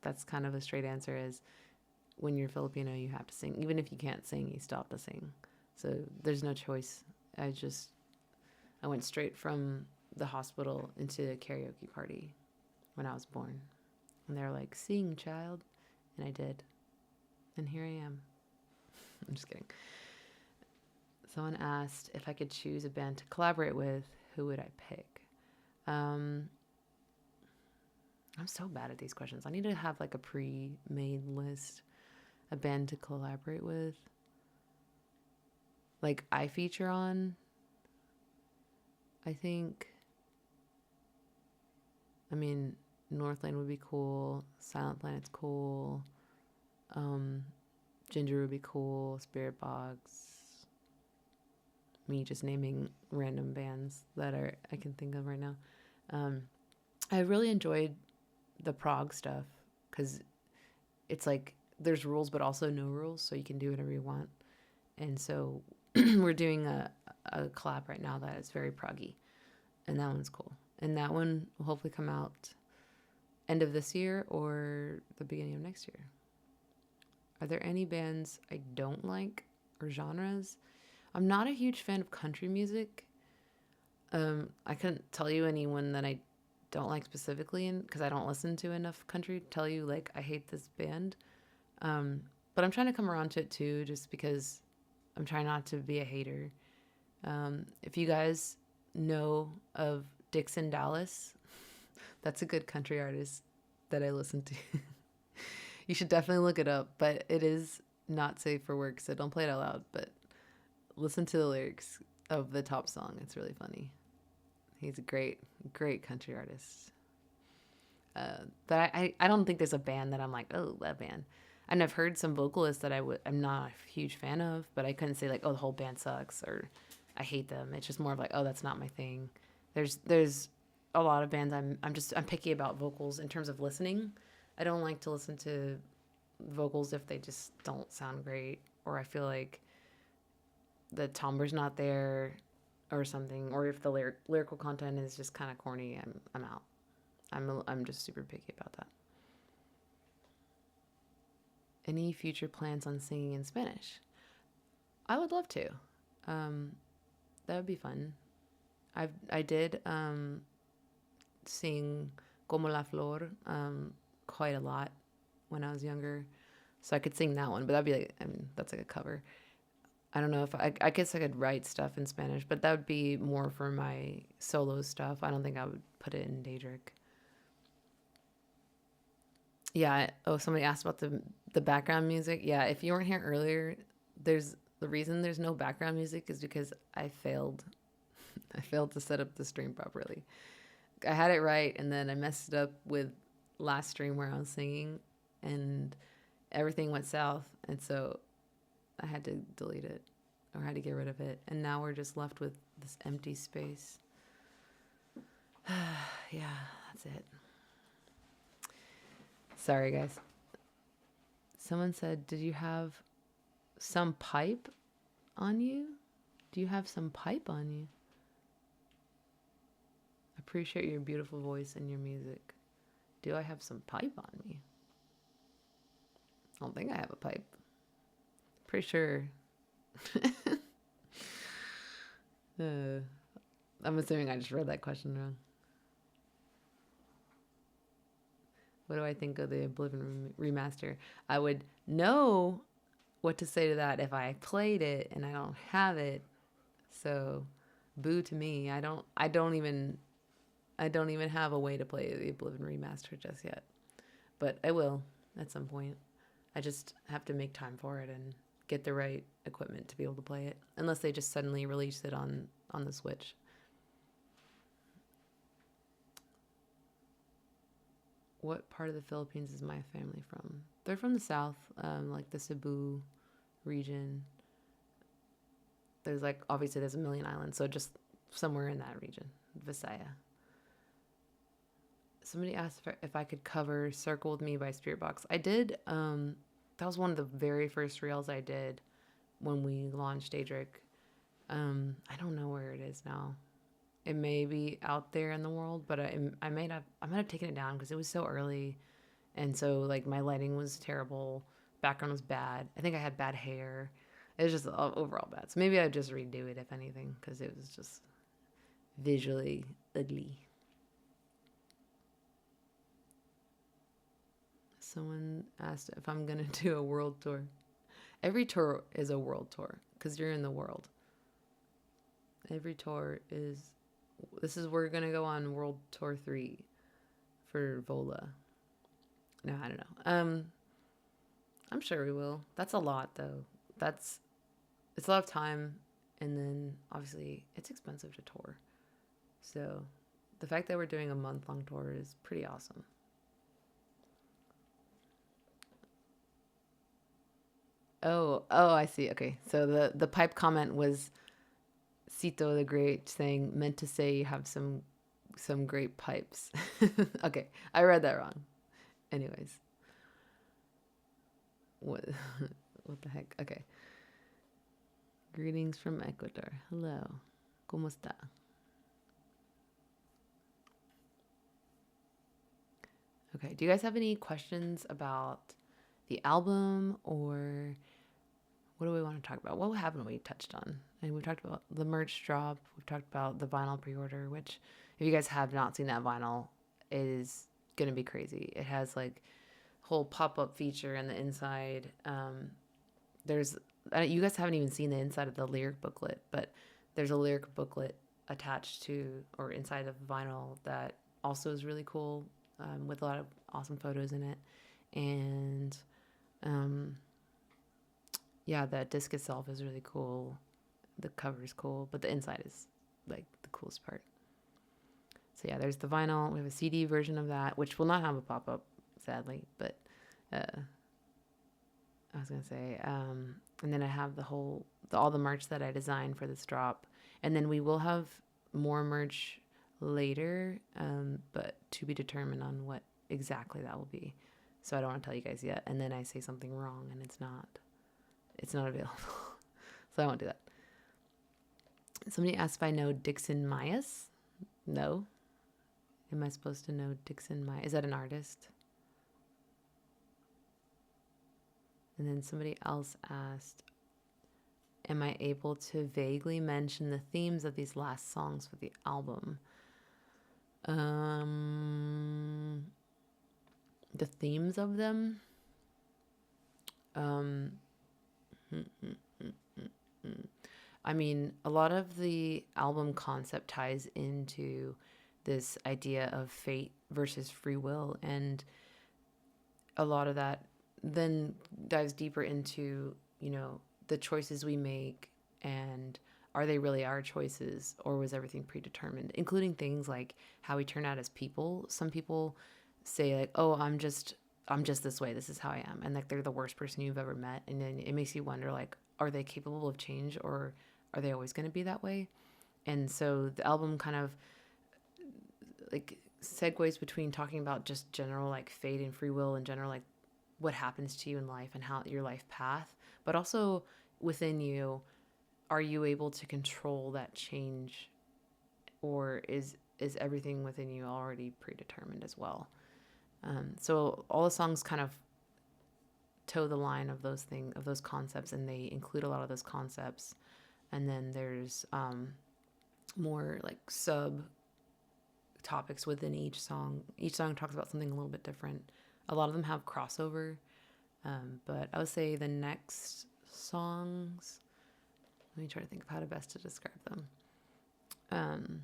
that's kind of a straight answer. Is when you're Filipino, you have to sing. Even if you can't sing, you still have to sing. So there's no choice. I went straight from the hospital into a karaoke party when I was born. And they were like, sing, child. And I did. And here I am. I'm just kidding. Someone asked if I could choose a band to collaborate with, who would I pick? I'm so bad at these questions. I need to have like a pre-made list, a band to collaborate with. Like I feature on, I think, Northlane would be cool. Silent Planet's cool. Ginger would be cool. Spirit Box. Me just naming random bands that I can think of right now. I really enjoyed the prog stuff because it's like there's rules but also no rules, so you can do whatever you want. And so we're doing a collab right now that is very proggy, and that one's cool. And that one will hopefully come out end of this year or the beginning of next year. Are there any bands I don't like or genres? I'm not a huge fan of country music. I couldn't tell you anyone that I don't like specifically because I don't listen to enough country to tell you like I hate this band. But I'm trying to come around to it too, just because I'm trying not to be a hater. If you guys know of Dixon Dallas, that's a good country artist that I listen to. You should definitely look it up, but it is not safe for work, so don't play it out loud. But listen to the lyrics of the top song. It's really funny. He's a great, great country artist. But I don't think there's a band that I'm like, oh, that band. And I've heard some vocalists that I'm not a huge fan of, but I couldn't say like, oh, the whole band sucks or I hate them. It's just more of like, oh, that's not my thing. There's a lot of bands I'm picky about vocals in terms of listening. I don't like to listen to vocals if they just don't sound great, or I feel like the timbre's not there or something, or if the lyrical content is just kind of corny, I'm out. I'm just super picky about that. Any future plans on singing in Spanish? I would love to. That would be fun. I did sing Como la Flor quite a lot when I was younger, so I could sing that one. But that'd be like, that's like a cover. I don't know if I guess I could write stuff in Spanish, but that would be more for my solo stuff. I don't think I would put it in Daedric. Yeah. Oh, somebody asked about the background music. Yeah, if you weren't here earlier, the reason there's no background music is because I failed. I failed to set up the stream properly. I had it right, and then I messed it up with last stream where I was singing, and everything went south, and so I had to delete it, or had to get rid of it, and now we're just left with this empty space. Yeah, that's it. Sorry, guys. Someone said, did you have some pipe on you? Do you have some pipe on you? Appreciate your beautiful voice and your music. Do I have some pipe on me? I don't think I have a pipe. Pretty sure. I'm assuming I just read that question wrong. What do I think of the Oblivion remaster? I would know what to say to that if I played it and I don't have it. So, boo to me. I don't even have a way to play the Oblivion remaster just yet. But I will at some point. I just have to make time for it and get the right equipment to be able to play it. Unless they just suddenly release it on the Switch. What part of the Philippines is my family from? They're from the south, like the Cebu region. There's like, obviously there's a million islands, so just somewhere in that region, Visaya. Somebody asked if I could cover Circle With Me by Spiritbox. I did. That was one of the very first reels I did when we launched Daedric. I don't know where it is now. It may be out there in the world, but I might have taken it down because it was so early, and so like my lighting was terrible, background was bad. I think I had bad hair. It was just overall bad. So maybe I'd just redo it if anything, because it was just visually ugly. Someone asked if I'm gonna do a world tour. Every tour is a world tour because you're in the world. Every tour is. We're gonna go on World Tour 3 for Vola. No, I don't know. I'm sure we will. That's a lot though. It's a lot of time, and then obviously it's expensive to tour. So the fact that we're doing a month-long tour is pretty awesome. Oh, I see. Okay, so the pipe comment was Cito the Great saying, meant to say you have some great pipes. Okay, I read that wrong. Anyways. What the heck? Okay. Greetings from Ecuador. Hello. ¿Cómo está? Okay, do you guys have any questions about the album, or what do we want to talk about? What haven't we touched on? And we've talked about the merch drop. We've talked about the vinyl pre-order, which if you guys have not seen that vinyl, it is going to be crazy. It has like whole pop-up feature in the inside. There's you guys haven't even seen the inside of the lyric booklet, but there's a lyric booklet attached to or inside of vinyl that also is really cool, with a lot of awesome photos in it. And yeah, that disc itself is really cool. The cover is cool, but the inside is like the coolest part. So yeah, there's the vinyl. We have a CD version of that, which will not have a pop-up, sadly, but I was gonna say, and then I have all the merch that I designed for this drop, and then we will have more merch later, but to be determined on what exactly that will be. So I don't want to tell you guys yet, and then I say something wrong and it's not available. So I won't do that. Somebody asked if I know Dixon Myers. No. Am I supposed to know Dixon Myers? Is that an artist? And then somebody else asked, am I able to vaguely mention the themes of these last songs for the album? The themes of them? I mean, a lot of the album concept ties into this idea of fate versus free will, and a lot of that then dives deeper into, the choices we make and are they really our choices, or was everything predetermined, including things like how we turn out as people. Some people say like, oh, I'm just this way, this is how I am, and like they're the worst person you've ever met, and then it makes you wonder like, are they capable of change, or are they always going to be that way? And so the album kind of like segues between talking about just general like fate and free will and general like what happens to you in life and how your life path, but also within you, are you able to control that change, or is everything within you already predetermined as well? So all the songs kind of toe the line of those things, of those concepts, and they include a lot of those concepts. And then there's more like sub topics within each song. Each song talks about something a little bit different. A lot of them have crossover, but I would say the next songs, let me try to think of how to best to describe them.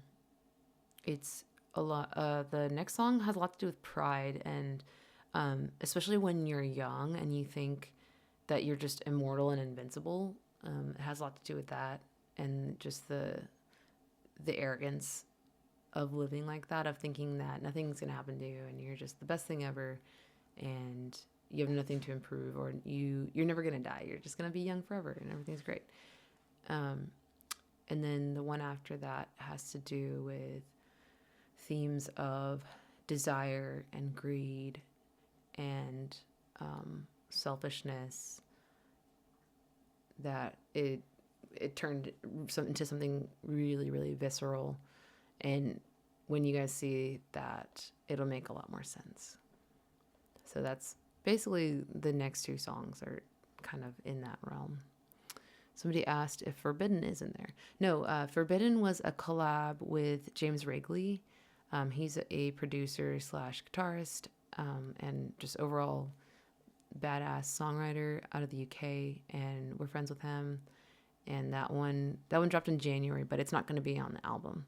It's a lot. The next song has a lot to do with pride, and especially when you're young and you think that you're just immortal and invincible. It has a lot to do with that, and just the arrogance of living like that, of thinking that nothing's gonna happen to you and you're just the best thing ever, and you have nothing to improve, or you're never gonna die. You're just gonna be young forever, and everything's great. And then the one after that has to do with themes of desire and greed and selfishness, that it turned into something really, really visceral. And when you guys see that, it'll make a lot more sense. So that's basically the next two songs are kind of in that realm. Somebody asked if Forbidden is in there. No, Forbidden was a collab with James Wrigley. He's a producer slash guitarist, and just overall badass songwriter out of the UK, and we're friends with him. And that one dropped in January, but it's not going to be on the album.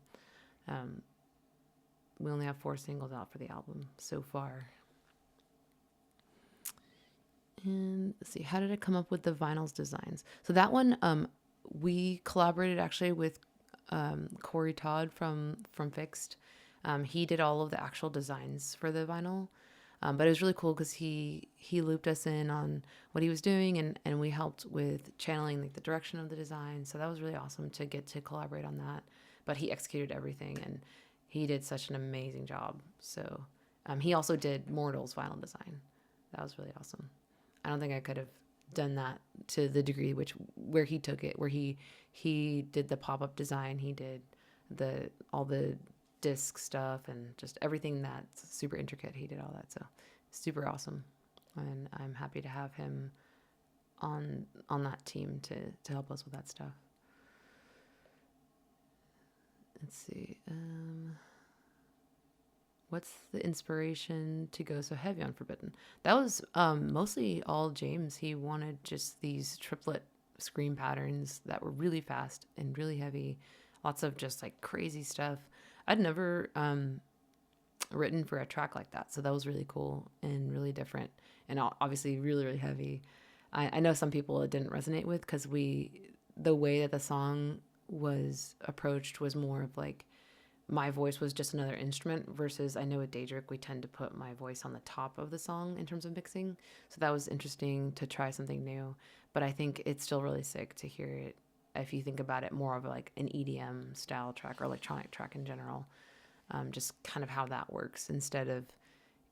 We only have 4 singles out for the album so far. And let's see, how did I come up with the vinyls designs? So that one, we collaborated actually with Corey Todd from Fixed. He did all of the actual designs for the vinyl, but it was really cool because he looped us in on what he was doing, and we helped with channeling like the direction of the design. So that was really awesome to get to collaborate on that. But he executed everything, and he did such an amazing job. So he also did Mortal's vinyl design. That was really awesome. I don't think I could have done that to the degree where he took it, where he did the pop-up design, he did all the disc stuff, and just everything that's super intricate. He did all that, so super awesome. And I'm happy to have him on that team to help us with that stuff. Let's see. What's the inspiration to go so heavy on Forbidden? That was mostly all James. He wanted just these triplet scream patterns that were really fast and really heavy. Lots of just like crazy stuff. I'd never written for a track like that, so that was really cool and really different, and obviously really, really heavy. I know some people it didn't resonate with, because the way that the song was approached was more of like, my voice was just another instrument, versus I know with Daedric we tend to put my voice on the top of the song in terms of mixing. So that was interesting to try something new, but I think it's still really sick to hear it if you think about it more of like an EDM style track or electronic track in general. Just kind of how that works instead of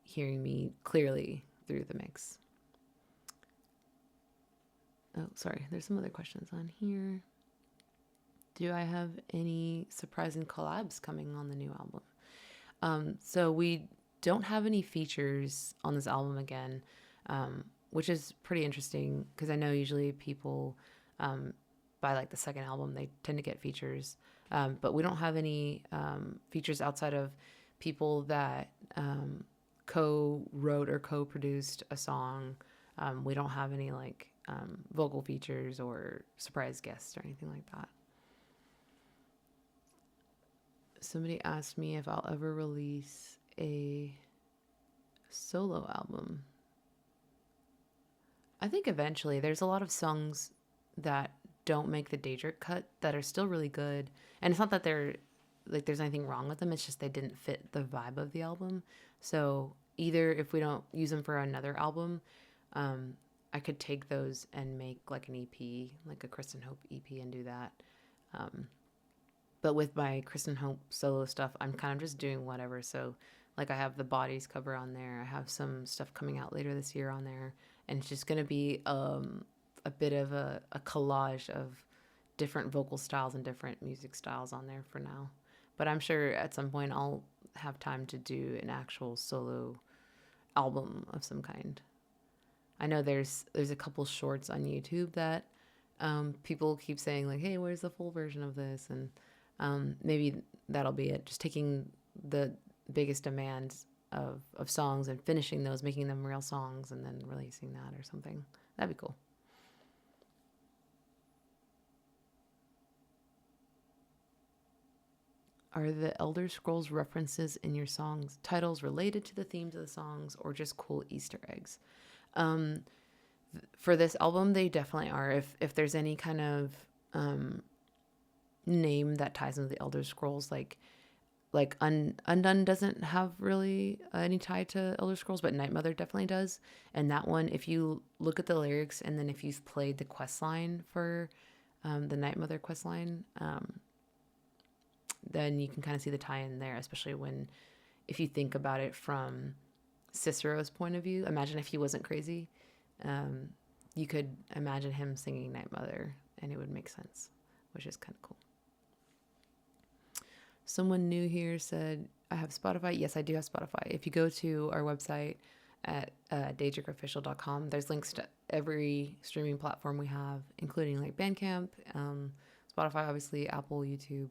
hearing me clearly through the mix. Oh, sorry, there's some other questions on here. Do I have any surprising collabs coming on the new album? So we don't have any features on this album again, which is pretty interesting, because I know usually people, by like the second album, they tend to get features. But we don't have any features outside of people that co-wrote or co-produced a song. We don't have any like vocal features or surprise guests or anything like that. Somebody asked me if I'll ever release a solo album. I think eventually. There's a lot of songs that don't make the Daedric cut that are still really good. And it's not that they're like there's anything wrong with them. It's just they didn't fit the vibe of the album. So either if we don't use them for another album, I could take those and make like an EP, like a Kristen Hope EP, and do that. But with my Kristen Hope solo stuff, I'm kind of just doing whatever. So like I have the Bodies cover on there. I have some stuff coming out later this year on there. And it's just going to be a bit of a collage of different vocal styles and different music styles on there for now. But I'm sure at some point I'll have time to do an actual solo album of some kind. I know there's a couple shorts on YouTube that people keep saying like, hey, where's the full version of this? And maybe that'll be it. Just taking the biggest demands of songs and finishing those, making them real songs, and then releasing that or something. That'd be cool. Are the Elder Scrolls references in your songs titles related to the themes of the songs or just cool Easter eggs? For this album, they definitely are. If there's any kind of name that ties into the Elder Scrolls, like Undone doesn't have really any tie to Elder Scrolls, but Night Mother definitely does. And that one, if you look at the lyrics and then if you've played the quest line for the Night Mother quest line, then you can kind of see the tie-in there, especially if you think about it from Cicero's point of view. Imagine if he wasn't crazy. You could imagine him singing Night Mother, and it would make sense, which is kind of cool. Someone new here said, I have Spotify. Yes, I do have Spotify. If you go to our website at daedricofficial.com, there's links to every streaming platform we have, including like Bandcamp, Spotify, obviously, Apple, YouTube.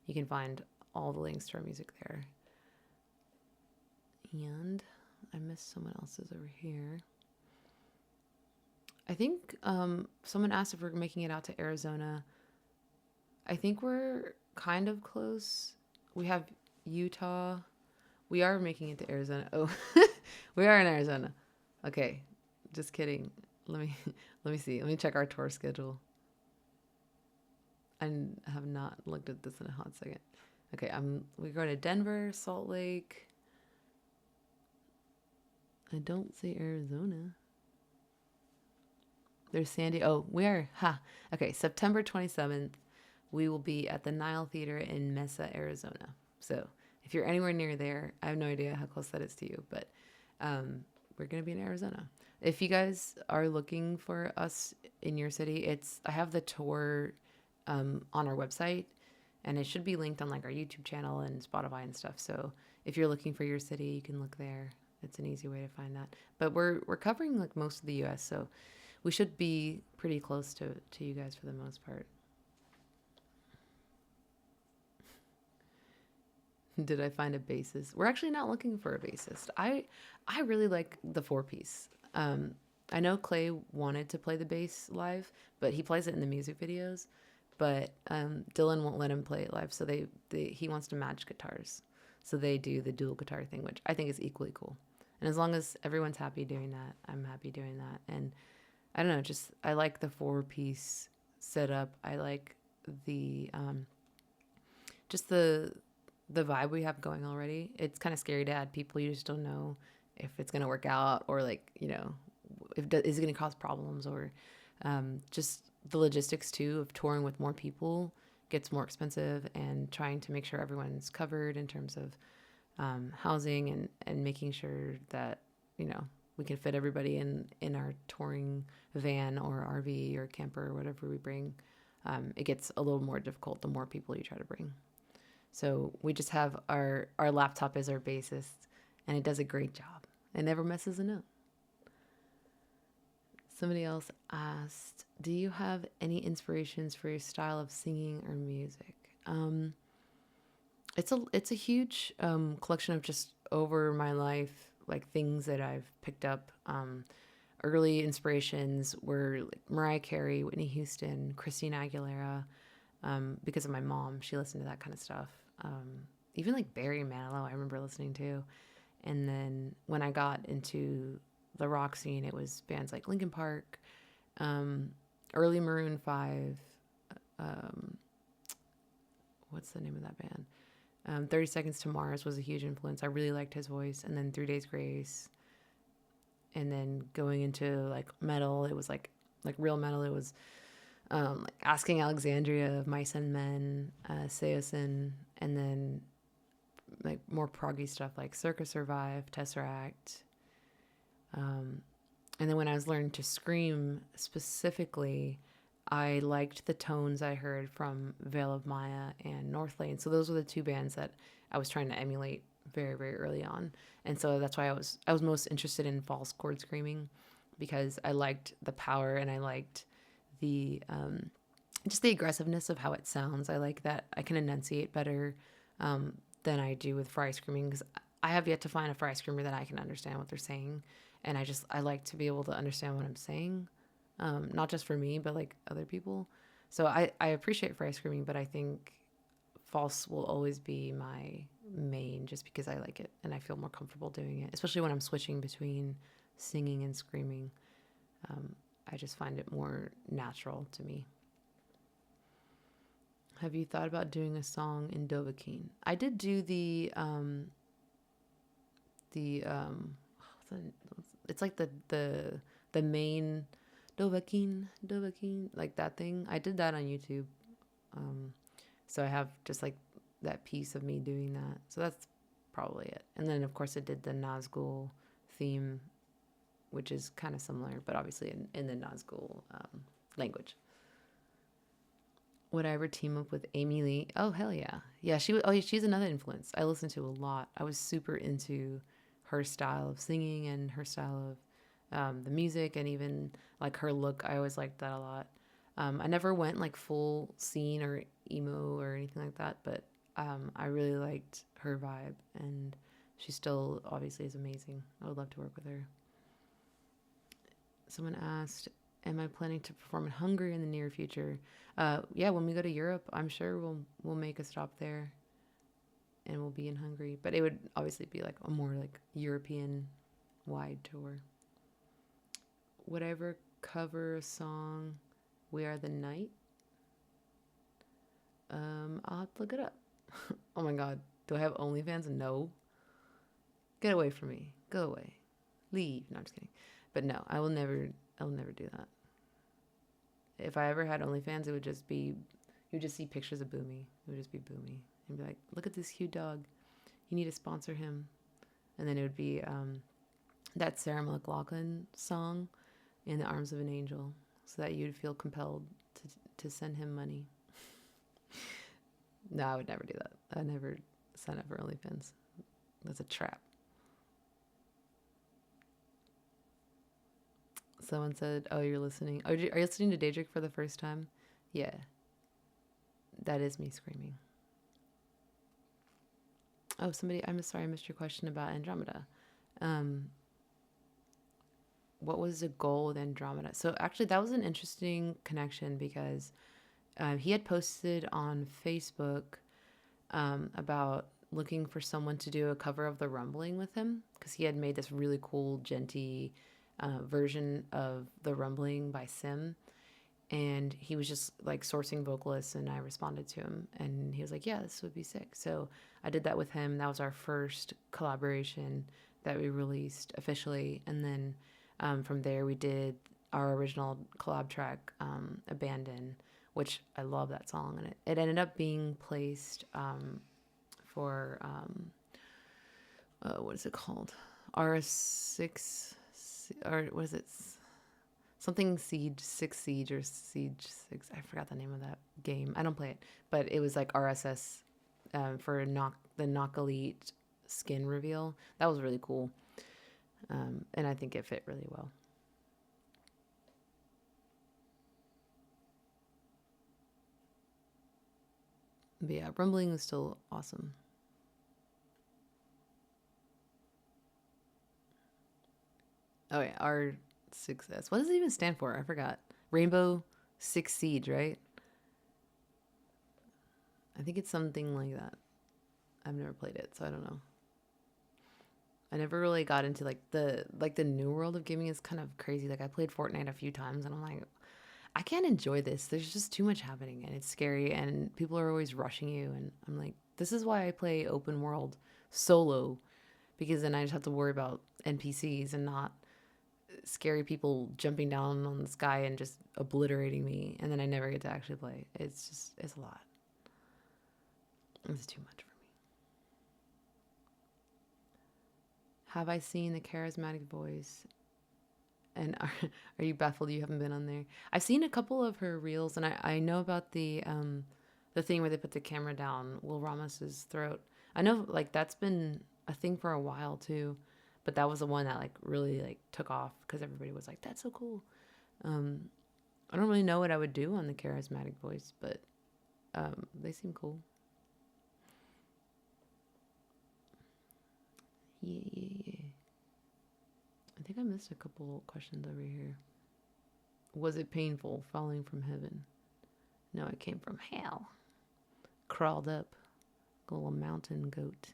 You can find all the links to our music there. And I missed someone else's over here. I think someone asked if we're making it out to Arizona. I think we're kind of close. We have Utah. We are making it to Arizona. Oh, we are in Arizona. Okay, just kidding. Let me see. Let me check our tour schedule. I have not looked at this in a hot second. Okay, we go to Denver, Salt Lake. I don't see Arizona. There's Sandy. Oh, we are. Okay, September 27th, we will be at the Nile Theater in Mesa, Arizona. So if you're anywhere near there, I have no idea how close that is to you, but we're going to be in Arizona. If you guys are looking for us in your city, I have the tour on our website, and it should be linked on like our YouTube channel and Spotify and stuff. So if you're looking for your city, you can look there. It's an easy way to find that. But we're covering like most of the U.S., so we should be pretty close to you guys for the most part. Did I find a bassist? We're actually not looking for a bassist. I really like the 4-piece. I know Clay wanted to play the bass live, but he plays it in the music videos. But Dylan won't let him play it live, so he wants to match guitars. So they do the dual guitar thing, which I think is equally cool. And as long as everyone's happy doing that, I'm happy doing that. And I don't know, just I like the 4-piece setup. I like the just the vibe we have going already. It's kind of scary to add people. You just don't know if it's going to work out, or like, is it going to cause problems, or just the logistics too of touring with more people gets more expensive, and trying to make sure everyone's covered in terms of housing and making sure that, we can fit everybody in our touring van or RV or camper or whatever we bring. It gets a little more difficult the more people you try to bring. So we just have our laptop as our bassist, and it does a great job. It never messes a note. Somebody else asked, do you have any inspirations for your style of singing or music? It's a huge collection of just over my life, like things that I've picked up. Early inspirations were like Mariah Carey, Whitney Houston, Christina Aguilera, because of my mom. She listened to that kind of stuff. Even like Barry Manilow, I remember listening to. And then when I got into the rock scene, it was bands like Linkin Park, early Maroon 5, what's the name of that band? 30 Seconds to Mars was a huge influence. I really liked his voice. And then 3 Days Grace. And then going into like metal, it was like real metal. It was like Asking Alexandria of Mice and Men, Seosin, and then like more proggy stuff like Circa Survive, Tesseract. And then when I was learning to scream specifically, I liked the tones I heard from Veil of Maya and Northlane. So those were the 2 bands that I was trying to emulate very, very early on. And so that's why I was most interested in false chord screaming, because I liked the power and I liked the just the aggressiveness of how it sounds. I like that I can enunciate better than I do with fry screaming, because I have yet to find a fry screamer that I can understand what they're saying. And I like to be able to understand what I'm saying, not just for me, but like other people. So I appreciate fry screaming, but I think false will always be my main, just because I like it and I feel more comfortable doing it, especially when I'm switching between singing and screaming. I just find it more natural to me. Have you thought about doing a song in Dovahkiin? I did do it's like the main Dovahkiin, like that thing. I did that on YouTube. So I have just like that piece of me doing that. So that's probably it. And then of course I did the Nazgul theme, which is kind of similar, but obviously in the Nazgul language. Would I ever team up with Amy Lee? Oh, hell yeah. Yeah, she's another influence I listened to a lot. I was super into her style of singing and her style of the music, and even like her look. I always liked that a lot. I never went like full scene or emo or anything like that, but I really liked her vibe, and she still obviously is amazing. I would love to work with her. Someone asked, am I planning to perform in Hungary in the near future? Yeah, when we go to Europe, I'm sure we'll make a stop there, and we'll be in Hungary. But it would obviously be like a more like European wide tour. Would I ever cover a song, We Are the Night? I'll have to look it up. Oh my god, do I have OnlyFans? No. Get away from me. Go away. Leave. No, I'm just kidding. But no, I will never do that. If I ever had OnlyFans, it would just be, you would just see pictures of Boomy. It would just be Boomy. And be like, look at this cute dog. You need to sponsor him. And then it would be that Sarah McLachlan song, In the Arms of an Angel, so that you'd feel compelled to send him money. No, I would never do that. I'd never sign up for OnlyFans. That's a trap. Someone said, oh, you're listening. Oh, are you listening to Daedric for the first time? Yeah. That is me screaming. Oh, I'm sorry I missed your question about Andromeda. What was the goal with Andromeda? So actually that was an interesting connection, because he had posted on Facebook about looking for someone to do a cover of The Rumbling with him, because he had made this really cool Genty version of The Rumbling by Sim, and he was just like sourcing vocalists, and I responded to him, and he was like, yeah, this would be sick. So I did that with him. That was our first collaboration that we released officially, and then from there we did our original collab track, Abandon, which I love that song, and it ended up being placed for what is it called, RS6, or what is it, something Siege 6 Siege or Siege 6, I forgot the name of that game, I don't play it, but it was like RSS for the Knock Elite skin reveal. That was really cool, and I think it fit really well. But yeah, Rumbling is still awesome. Oh yeah, R6S. What does it even stand for? I forgot. Rainbow Six Siege, right? I think it's something like that. I've never played it, so I don't know. I never really got into like the new world of gaming is kind of crazy. Like I played Fortnite a few times, and I'm like, I can't enjoy this. There's just too much happening and it's scary and people are always rushing you. And I'm like, this is why I play open world solo, because then I just have to worry about NPCs and not scary people jumping down on the sky and just obliterating me. And then I never get to actually play. It's a lot. It's too much for me. Have I seen the charismatic voice? And are you baffled you haven't been on there? I've seen a couple of her reels, and I know about the thing where they put the camera down Will Ramos's throat. I know like that's been a thing for a while too, but that was the one that like really like took off because everybody was like, "That's so cool." I don't really know what I would do on the charismatic voice, but they seem cool. Yeah. I think I missed a couple questions over here. Was it painful falling from heaven? No, it came from hell. Crawled up. A little mountain goat.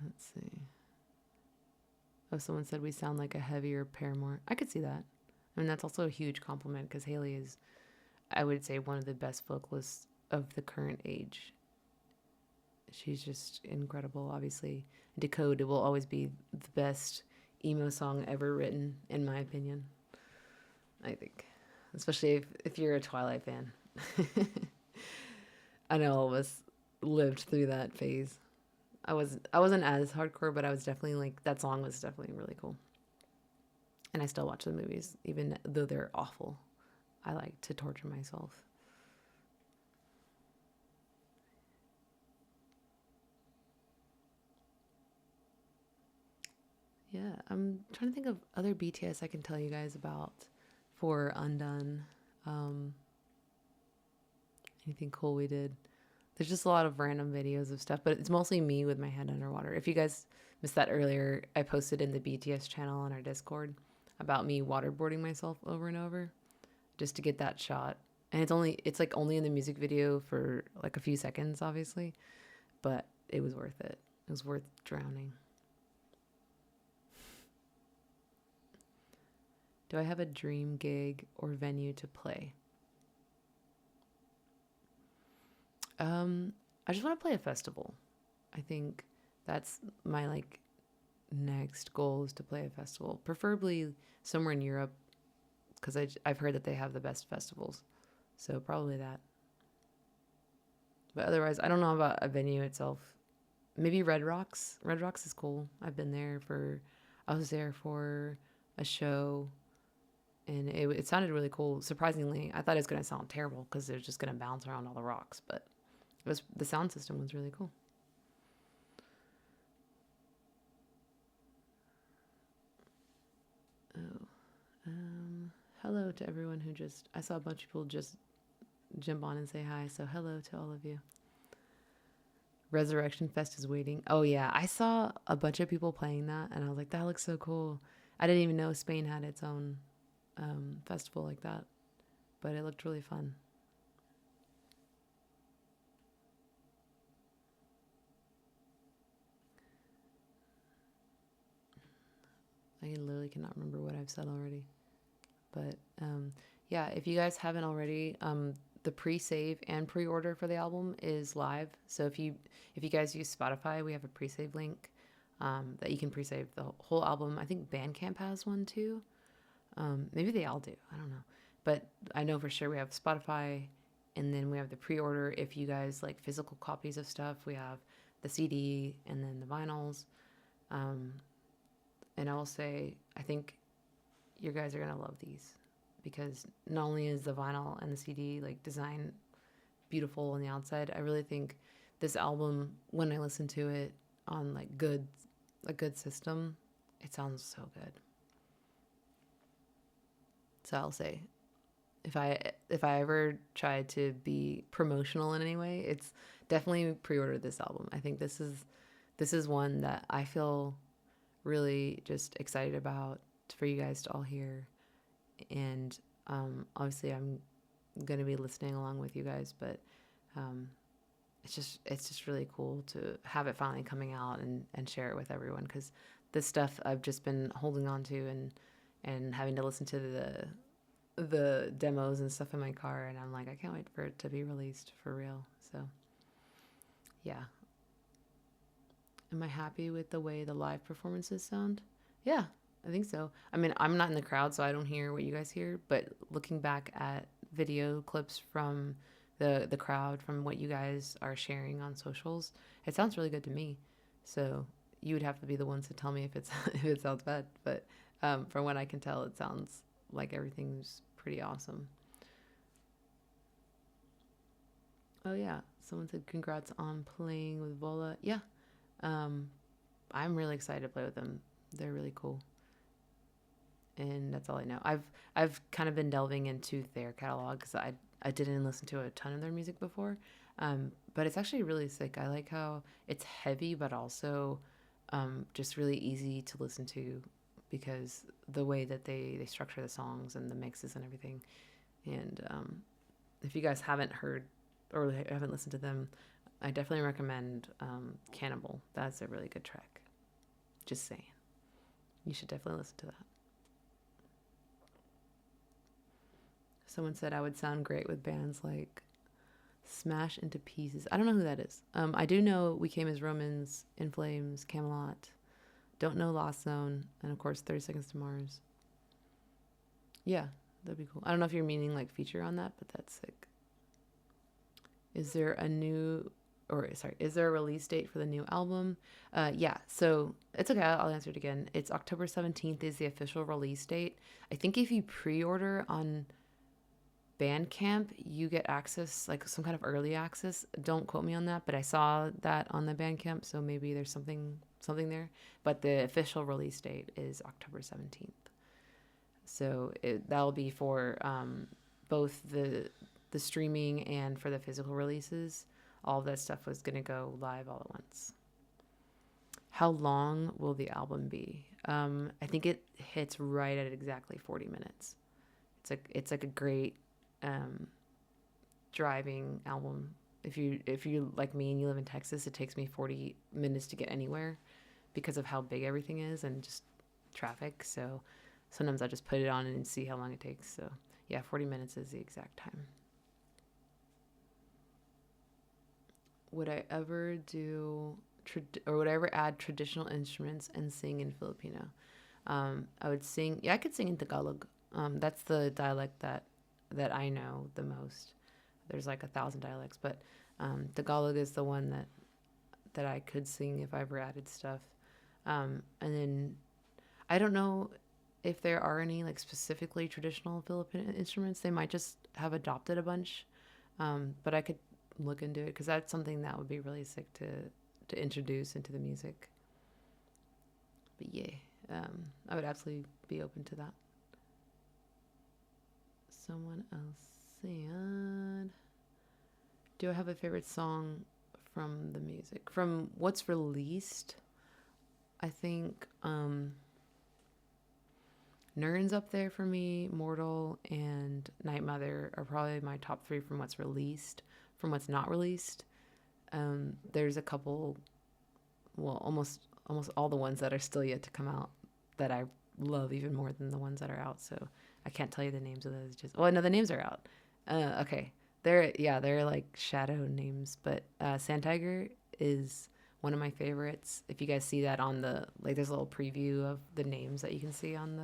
Let's see. Oh, someone said we sound like a heavier Paramore. I could see that. I mean, that's also a huge compliment because Haley is, I would say, one of the best vocalists of the current age. She's just incredible, obviously. Decode will always be the best emo song ever written, in my opinion. I think. Especially if you're a Twilight fan. I know all of us lived through that phase. I wasn't as hardcore, but I was definitely like, that song was definitely really cool. And I still watch the movies, even though they're awful. I like to torture myself. Yeah, I'm trying to think of other BTS I can tell you guys about for Undone. Anything cool we did. There's just a lot of random videos of stuff, but it's mostly me with my head underwater. If you guys missed that earlier, I posted in the BTS channel on our Discord about me waterboarding myself over and over just to get that shot. And it's like only in the music video for like a few seconds, obviously, but it was worth it. It was worth drowning. Do I have a dream gig or venue to play? I just want to play a festival. I think that's my like next goal is to play a festival, preferably somewhere in Europe, because I've heard that they have the best festivals. So probably that. But otherwise, I don't know about a venue itself. Maybe Red Rocks. Red Rocks is cool. I was there for a show, and it sounded really cool. Surprisingly, I thought it was going to sound terrible because they're just going to bounce around all the rocks, but the sound system was really cool. Oh, hello to everyone who I saw a bunch of people just jump on and say hi. So hello to all of you. Resurrection Fest is waiting. Oh yeah, I saw a bunch of people playing that, and I was like, that looks so cool. I didn't even know Spain had its own festival like that, but it looked really fun. I literally cannot remember what I've said already. But yeah, if you guys haven't already, the pre-save and pre-order for the album is live. So if you guys use Spotify, we have a pre-save link that you can pre-save the whole album. I think Bandcamp has one too. Maybe they all do. I don't know. But I know for sure we have Spotify, and then we have the pre-order. If you guys like physical copies of stuff, we have the CD and then the vinyls. And I will say, I think you guys are going to love these because not only is the vinyl and the CD like design beautiful on the outside, I really think this album, when I listen to it on like a good system, it sounds so good. So I'll say, if I ever try to be promotional in any way, it's definitely pre-order this album. I think this is one that I feel really just excited about for you guys to all hear. And obviously I'm going to be listening along with you guys, but it's just really cool to have it finally coming out and share it with everyone, because this stuff I've just been holding on to and having to listen to the demos and stuff in my car, and I'm like, I can't wait for it to be released for real. So yeah. Am I happy with the way the live performances sound? Yeah, I think so. I mean, I'm not in the crowd, so I don't hear what you guys hear, but looking back at video clips from the crowd, from what you guys are sharing on socials, it sounds really good to me. So you would have to be the ones to tell me if it's if it sounds bad, but from what I can tell, it sounds like everything's pretty awesome. Oh yeah, someone said congrats on playing with Vola. Yeah, um, I'm really excited to play with them. They're really cool, and that's all I know. I've kind of been delving into their catalog because I didn't listen to a ton of their music before, but it's actually really sick. I like how it's heavy, but also just really easy to listen to because the way that they structure the songs and the mixes and everything. And if you guys haven't heard or haven't listened to them, I definitely recommend Cannibal. That's a really good track. Just saying. You should definitely listen to that. Someone said I would sound great with bands like Smash Into Pieces. I don't know who that is. I do know We Came as Romans, In Flames, Camelot. Don't know Lost Zone. And of course, 30 Seconds to Mars. Yeah, that'd be cool. I don't know if you're meaning like feature on that, but that's sick. Is there a release date for the new album? Yeah, so it's okay. I'll answer it again. It's October 17th is the official release date. I think if you pre-order on Bandcamp, you get access, like some kind of early access. Don't quote me on that, but I saw that on the Bandcamp, so maybe there's something there. But the official release date is October 17th. So that'll be for both the streaming and for the physical releases. All of that stuff was going to go live all at once. How long will the album be? I think it hits right at exactly 40 minutes. It's like a great driving album. If you like me and you live in Texas, it takes me 40 minutes to get anywhere because of how big everything is and just traffic. So sometimes I just put it on and see how long it takes. So yeah, 40 minutes is the exact time. Would I ever would I ever add traditional instruments and sing in Filipino? I would sing. Yeah, I could sing in Tagalog. That's the dialect that I know the most. There's like 1,000 dialects, but Tagalog is the one that I could sing if I ever added stuff. And then I don't know if there are any like specifically traditional Filipino instruments. They might just have adopted a bunch, but I could look into it because that's something that would be really sick to introduce into the music. But yeah, I would absolutely be open to that. Someone else said, do I have a favorite song from the music? From what's released, I think Nern's up there for me. Mortal and Night Mother are probably my top 3 from what's released. From what's not released, there's a couple, well, almost all the ones that are still yet to come out that I love even more than the ones that are out. So I can't tell you the names of those. Just, well, no, the names are out. Okay, they're like shadow names, but Sand Tiger is one of my favorites. If you guys see that on the, like, there's a little preview of the names that you can see on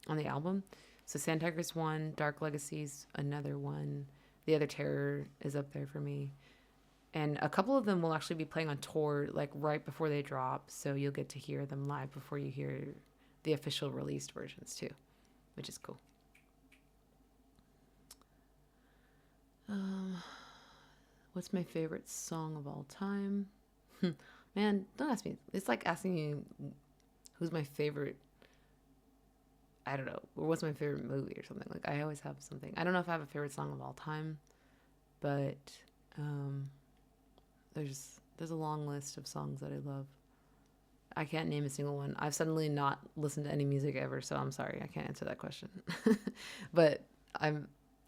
the album. So Sand Tiger's one, Dark Legacy's another one. The Other Terror is up there for me. And a couple of them will actually be playing on tour like right before they drop. So you'll get to hear them live before you hear the official released versions too, which is cool. What's my favorite song of all time? Man, don't ask me. It's like asking you who's my favorite, I don't know, or what's my favorite movie or something. Like I always have something. I don't know if I have a favorite song of all time, but there's a long list of songs that I love. I can't name a single one. I've suddenly not listened to any music ever, so I'm sorry, I can't answer that question. But I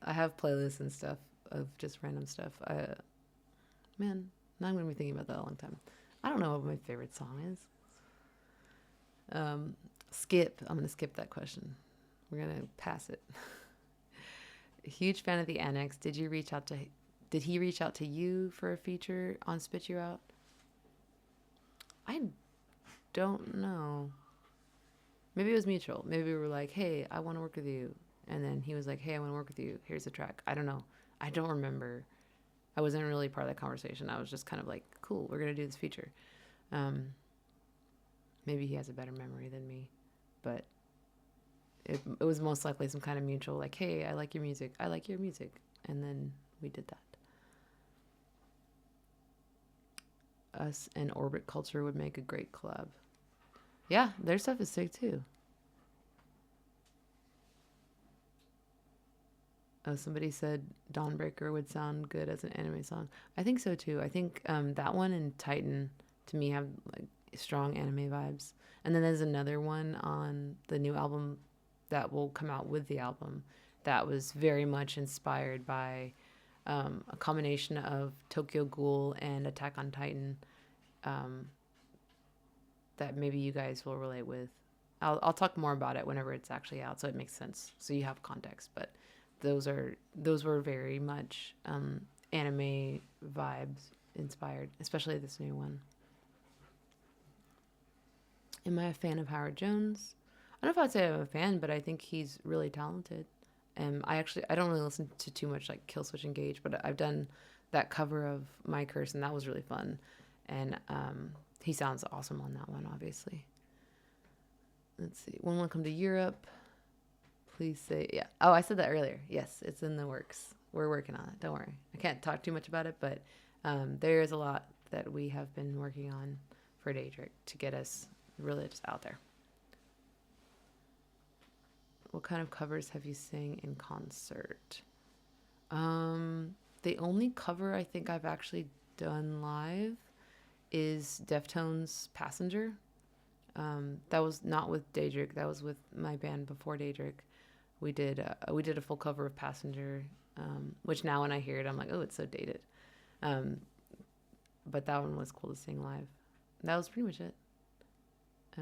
have playlists and stuff of just random stuff. Man, now I'm gonna be thinking about that a long time. I don't know what my favorite song is. Skip. I'm gonna skip that question. We're gonna pass it. Huge fan of the Annex. Did he reach out to you for a feature on Spit You Out? I don't know. Maybe it was mutual. Maybe we were like, hey, I want to work with you. And then he was like, hey, I want to work with you. Here's the track. I don't know. I don't remember. I wasn't really part of that conversation. I was just kind of like, cool, we're going to do this feature. Maybe he has a better memory than me. But it was most likely some kind of mutual, like, hey, I like your music. I like your music. And then we did that. Us and Orbit Culture would make a great collab. Yeah, their stuff is sick too. Oh, somebody said Dawnbreaker would sound good as an anime song. I think so too. I think that one and Titan to me have like strong anime vibes. And then there's another one on the new album that will come out with the album that was very much inspired by a combination of Tokyo Ghoul and Attack on Titan that maybe you guys will relate with. I'll talk more about it whenever it's actually out, so it makes sense, so you have context. But those were very much anime vibes inspired, especially this new one. Am I a fan of Howard Jones? I don't know if I'd say I'm a fan, but I think he's really talented. I don't really listen to too much like Killswitch Engage, but I've done that cover of My Curse, and that was really fun. And he sounds awesome on that one, obviously. Let's see. When we'll come to Europe, please say, yeah. Oh, I said that earlier. Yes, it's in the works. We're working on it. Don't worry. I can't talk too much about it, but there is a lot that we have been working on for Daedric to get us really just out there. What kind of covers have you sang in concert? The only cover I think I've actually done live is Deftones' Passenger. That was not with Daedric. That was with my band before Daedric. We did a full cover of Passenger, which now when I hear it, I'm like, oh, it's so dated. But that one was cool to sing live. That was pretty much it.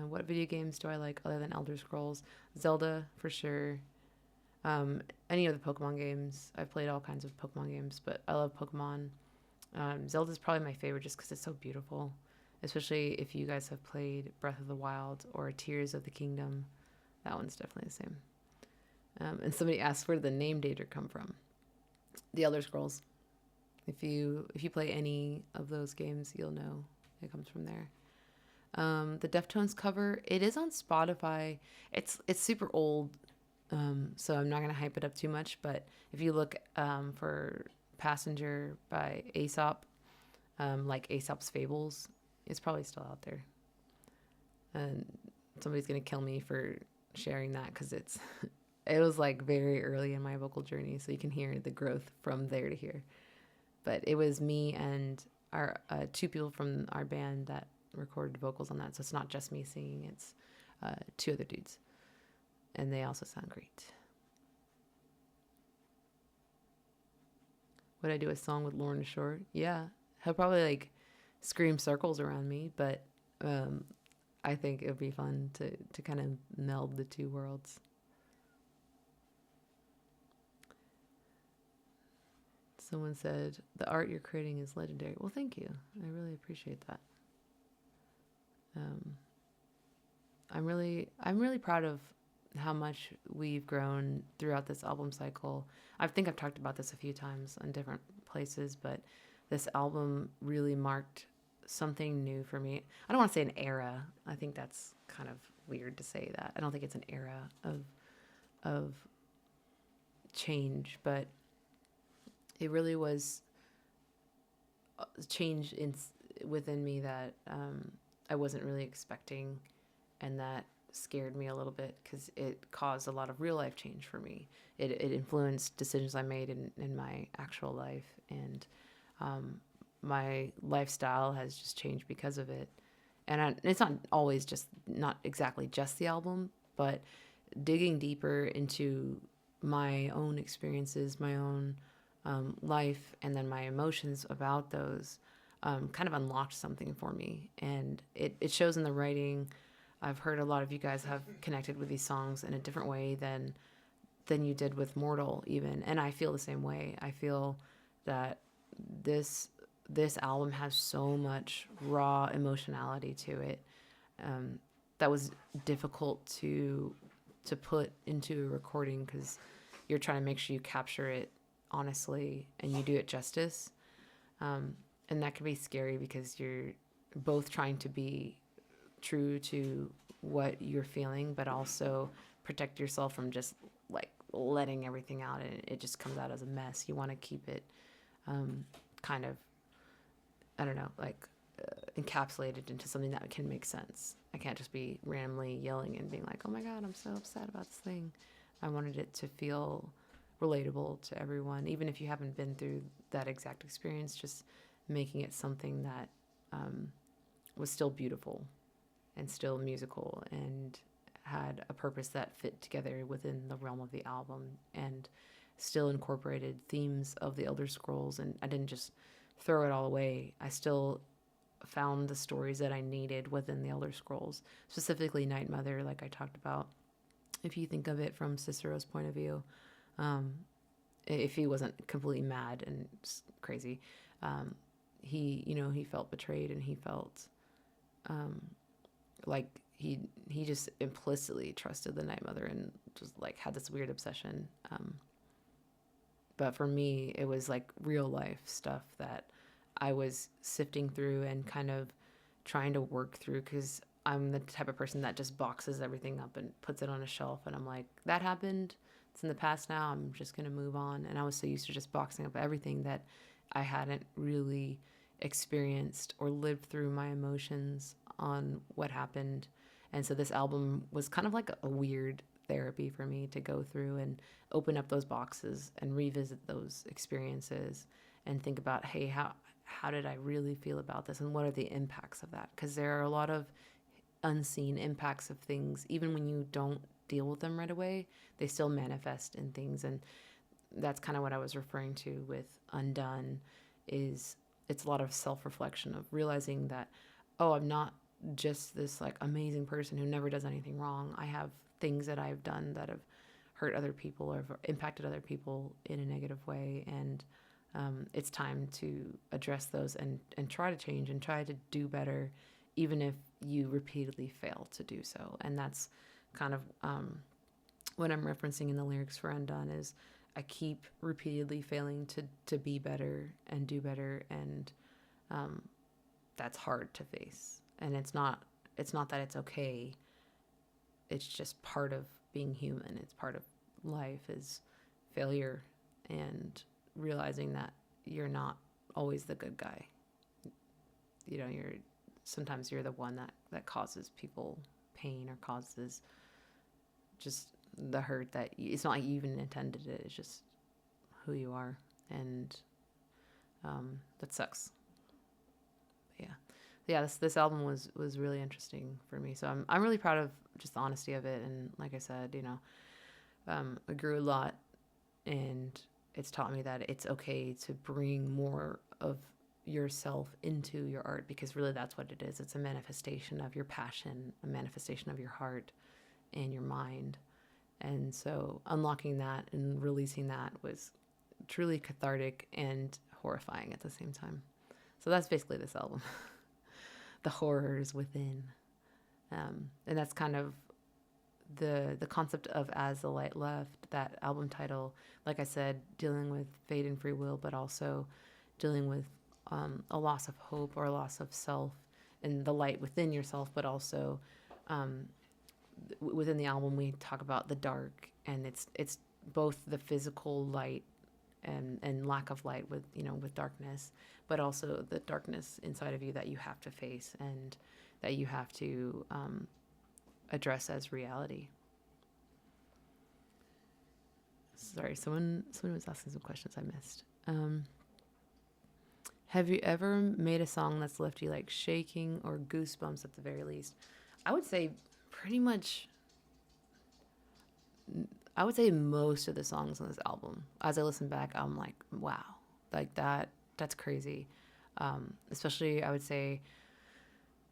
What video games do I like other than Elder Scrolls? Zelda, for sure. Any of the Pokemon games. I've played all kinds of Pokemon games, but I love Pokemon. Zelda's probably my favorite just because it's so beautiful, especially if you guys have played Breath of the Wild or Tears of the Kingdom. That one's definitely the same. And somebody asked where did the name Daedric come from. The Elder Scrolls. If you play any of those games, you'll know it comes from there. The Deftones cover, it is on Spotify. It's super old, so I'm not going to hype it up too much. But if you look for Passenger by Aesop, like Aesop's Fables, it's probably still out there. And somebody's going to kill me for sharing that because it was like very early in my vocal journey, so you can hear the growth from there to here. But it was me and our two people from our band that recorded vocals on that, so it's not just me singing, it's two other dudes, and they also sound great. Would I do a song with Lorna Shore? Yeah, he'll probably like scream circles around me, but I think it would be fun to kind of meld the two worlds. Someone said the art you're creating is legendary. Well, thank you, I really appreciate that. I'm really proud of how much we've grown throughout this album cycle. I think I've talked about this a few times on different places, but this album really marked something new for me. I don't want to say an era. I think that's kind of weird to say that. I don't think it's an era of change, but it really was a change within me that I wasn't really expecting, and that scared me a little bit because it caused a lot of real life change for me. It influenced decisions I made in my actual life, and my lifestyle has just changed because of it. And it's not always not exactly just the album, but digging deeper into my own experiences, my own life, and then my emotions about those kind of unlocked something for me. And it shows in the writing. I've heard a lot of you guys have connected with these songs in a different way than you did with Mortal even, and I feel the same way. I feel that this this album has so much raw emotionality to it, that was difficult to put into a recording because you're trying to make sure you capture it honestly and you do it justice. And that can be scary because you're both trying to be true to what you're feeling, but also protect yourself from just like letting everything out and it just comes out as a mess. You want to keep it kind of, I don't know, like encapsulated into something that can make sense. I can't just be randomly yelling and being like, oh my God, I'm so upset about this thing. I wanted it to feel relatable to everyone, even if you haven't been through that exact experience, just making it something that was still beautiful and still musical and had a purpose that fit together within the realm of the album and still incorporated themes of the Elder Scrolls. And I didn't just throw it all away. I still found the stories that I needed within the Elder Scrolls, specifically Night Mother, like I talked about. If you think of it from Cicero's point of view, if he wasn't completely mad and crazy, he felt betrayed and he felt like he just implicitly trusted the Night Mother and just like had this weird obsession. But for me, it was like real life stuff that I was sifting through and kind of trying to work through because I'm the type of person that just boxes everything up and puts it on a shelf. And I'm like, that happened. It's in the past now. I'm just going to move on. And I was so used to just boxing up everything that I hadn't really experienced or lived through my emotions on what happened. And so this album was kind of like a weird therapy for me to go through and open up those boxes and revisit those experiences and think about, hey, how did I really feel about this and what are the impacts of that? Because there are a lot of unseen impacts of things. Even when you don't deal with them right away, they still manifest in things. And that's kind of what I was referring to with Undone, is it's a lot of self-reflection of realizing that, oh, I'm not just this like amazing person who never does anything wrong. I have things that I've done that have hurt other people or have impacted other people in a negative way. And it's time to address those and try to change and try to do better, even if you repeatedly fail to do so. And that's kind of what I'm referencing in the lyrics for Undone is I keep repeatedly failing to be better and do better. And that's hard to face. And it's not that it's okay. It's just part of being human. It's part of life is failure and realizing that you're not always the good guy. Sometimes you're the one that causes people pain or causes just the hurt that it's not like you even intended it. It's just who you are. And that sucks. But yeah, this album was really interesting for me. So I'm really proud of just the honesty of it. And like I said, I grew a lot, and it's taught me that it's okay to bring more of yourself into your art, because really that's what it is. It's a manifestation of your passion, a manifestation of your heart and your mind. And so unlocking that and releasing that was truly cathartic and horrifying at the same time. So that's basically this album. The horrors within. And that's kind of the concept of As the Light Left, that album title, like I said, dealing with fate and free will, but also dealing with a loss of hope or a loss of self and the light within yourself, but also within the album we talk about the dark, and it's both the physical light and lack of light with darkness, but also the darkness inside of you that you have to face and that you have to address as reality. Sorry, someone was asking some questions I missed. Have you ever made a song that's left you like shaking or goosebumps at the very least? I would say pretty much. I would say most of the songs on this album, as I listen back, I'm like, wow, like that's crazy. Especially I would say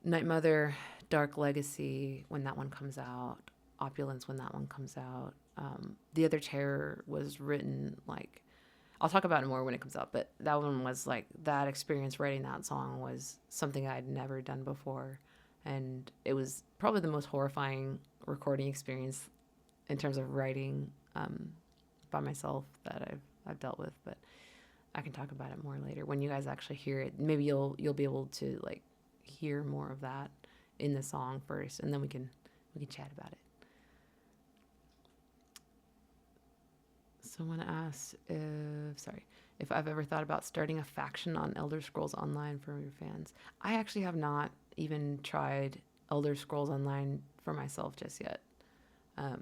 Night Mother, Dark Legacy when that one comes out, Opulence when that one comes out. The Other Terror was written like, I'll talk about it more when it comes out, but that one was like, that experience writing that song was something I'd never done before. And it was probably the most horrifying recording experience in terms of writing by myself that I've dealt with. But I can talk about it more later when you guys actually hear it. Maybe you'll be able to like hear more of that in the song first, and then we can chat about it. Someone asked if I've ever thought about starting a faction on Elder Scrolls Online for your fans. I actually have not even tried Elder Scrolls Online for myself just yet. I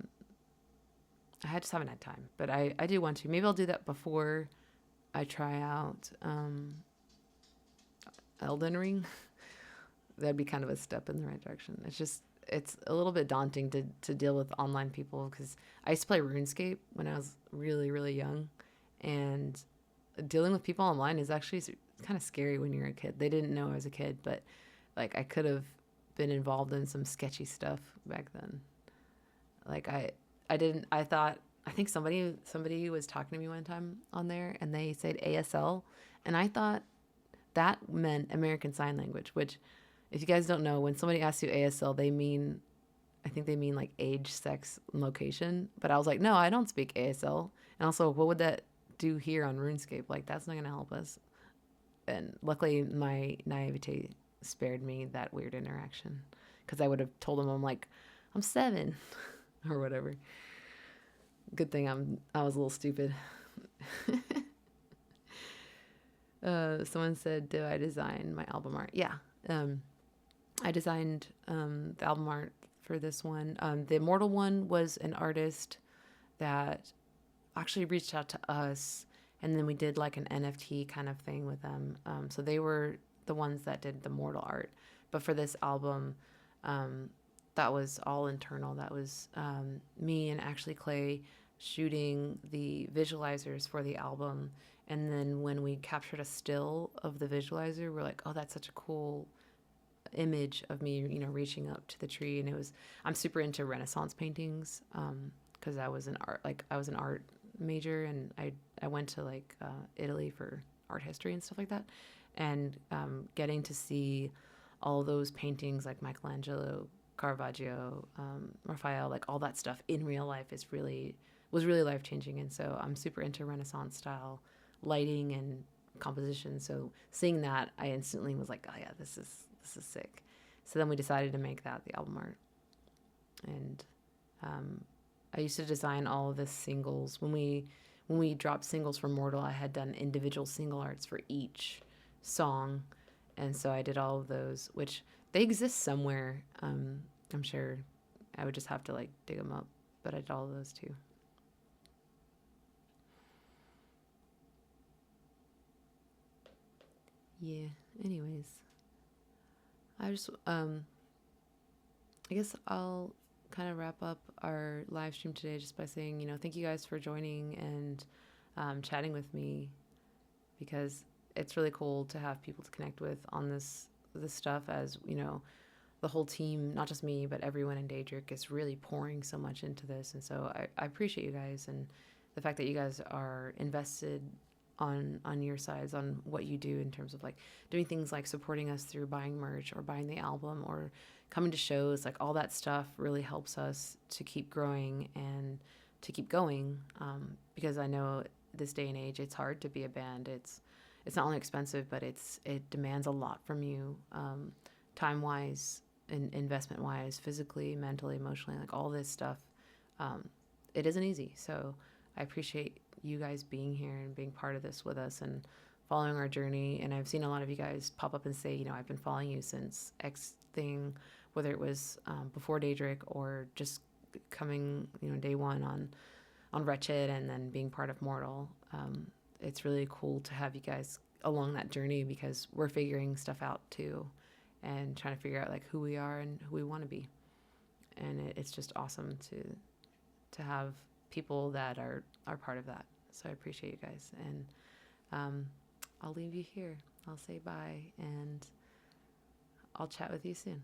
just haven't had time, but I do want to. Maybe I'll do that before I try out Elden Ring. That'd be kind of a step in the right direction. It's a little bit daunting to deal with online people, because I used to play RuneScape when I was really, really young, and dealing with people online is actually kind of scary when you're a kid. They didn't know I was a kid, but like I could have been involved in some sketchy stuff back then. Like I think somebody was talking to me one time on there, and they said ASL, and I thought that meant American Sign Language, which, if you guys don't know, when somebody asks you ASL, I think they mean like age, sex, and location. But I was like, no, I don't speak ASL. And also, what would that do here on RuneScape? Like, that's not going to help us. And luckily, my naivete spared me that weird interaction, because I would have told them I'm 7 or whatever. Good thing I was a little stupid. Someone said, do I design my album art? Yeah. I designed the album art for this one. The Immortal one was an artist that actually reached out to us, and then we did like an NFT kind of thing with them. So they were the ones that did the Mortal art. But for this album, that was all internal. That was me and Ashley Clay shooting the visualizers for the album. And then when we captured a still of the visualizer, we're like, oh, that's such a cool image of me, reaching up to the tree. And I'm super into Renaissance paintings, because I was an art major, and I went to Italy for art history and stuff like that. And getting to see all those paintings like Michelangelo, Caravaggio, Raphael, like all that stuff in real life was really life changing. And so I'm super into Renaissance style lighting and composition. So seeing that, I instantly was like, oh yeah, this is sick. So then we decided to make that the album art. And I used to design all of the singles. When we dropped singles for Mortal, I had done individual single arts for each song. And so I did all of those, which they exist somewhere. I'm sure I would just have to dig them up, but I did all of those too. Yeah, anyways, I guess I'll kind of wrap up our live stream today just by saying, thank you guys for joining and chatting with me, because it's really cool to have people to connect with on this stuff, as the whole team, not just me, but everyone in Daedric is really pouring so much into this. And so I appreciate you guys, and the fact that you guys are invested on your sides on what you do in terms of doing things like supporting us through buying merch or buying the album or coming to shows. All that stuff really helps us to keep growing and to keep going, because I know this day and age it's hard to be a band. It's not only expensive, but it demands a lot from you, time wise and investment wise, physically, mentally, emotionally, all this stuff. It isn't easy. So I appreciate you guys being here and being part of this with us and following our journey. And I've seen a lot of you guys pop up and say, I've been following you since X thing, whether it was before Daedric or just coming, day one on Wretched and then being part of Mortal. It's really cool to have you guys along that journey, because we're figuring stuff out too and trying to figure out who we are and who we want to be. And it's just awesome to have people that are part of that. So I appreciate you guys, and I'll leave you here. I'll say bye, and I'll chat with you soon.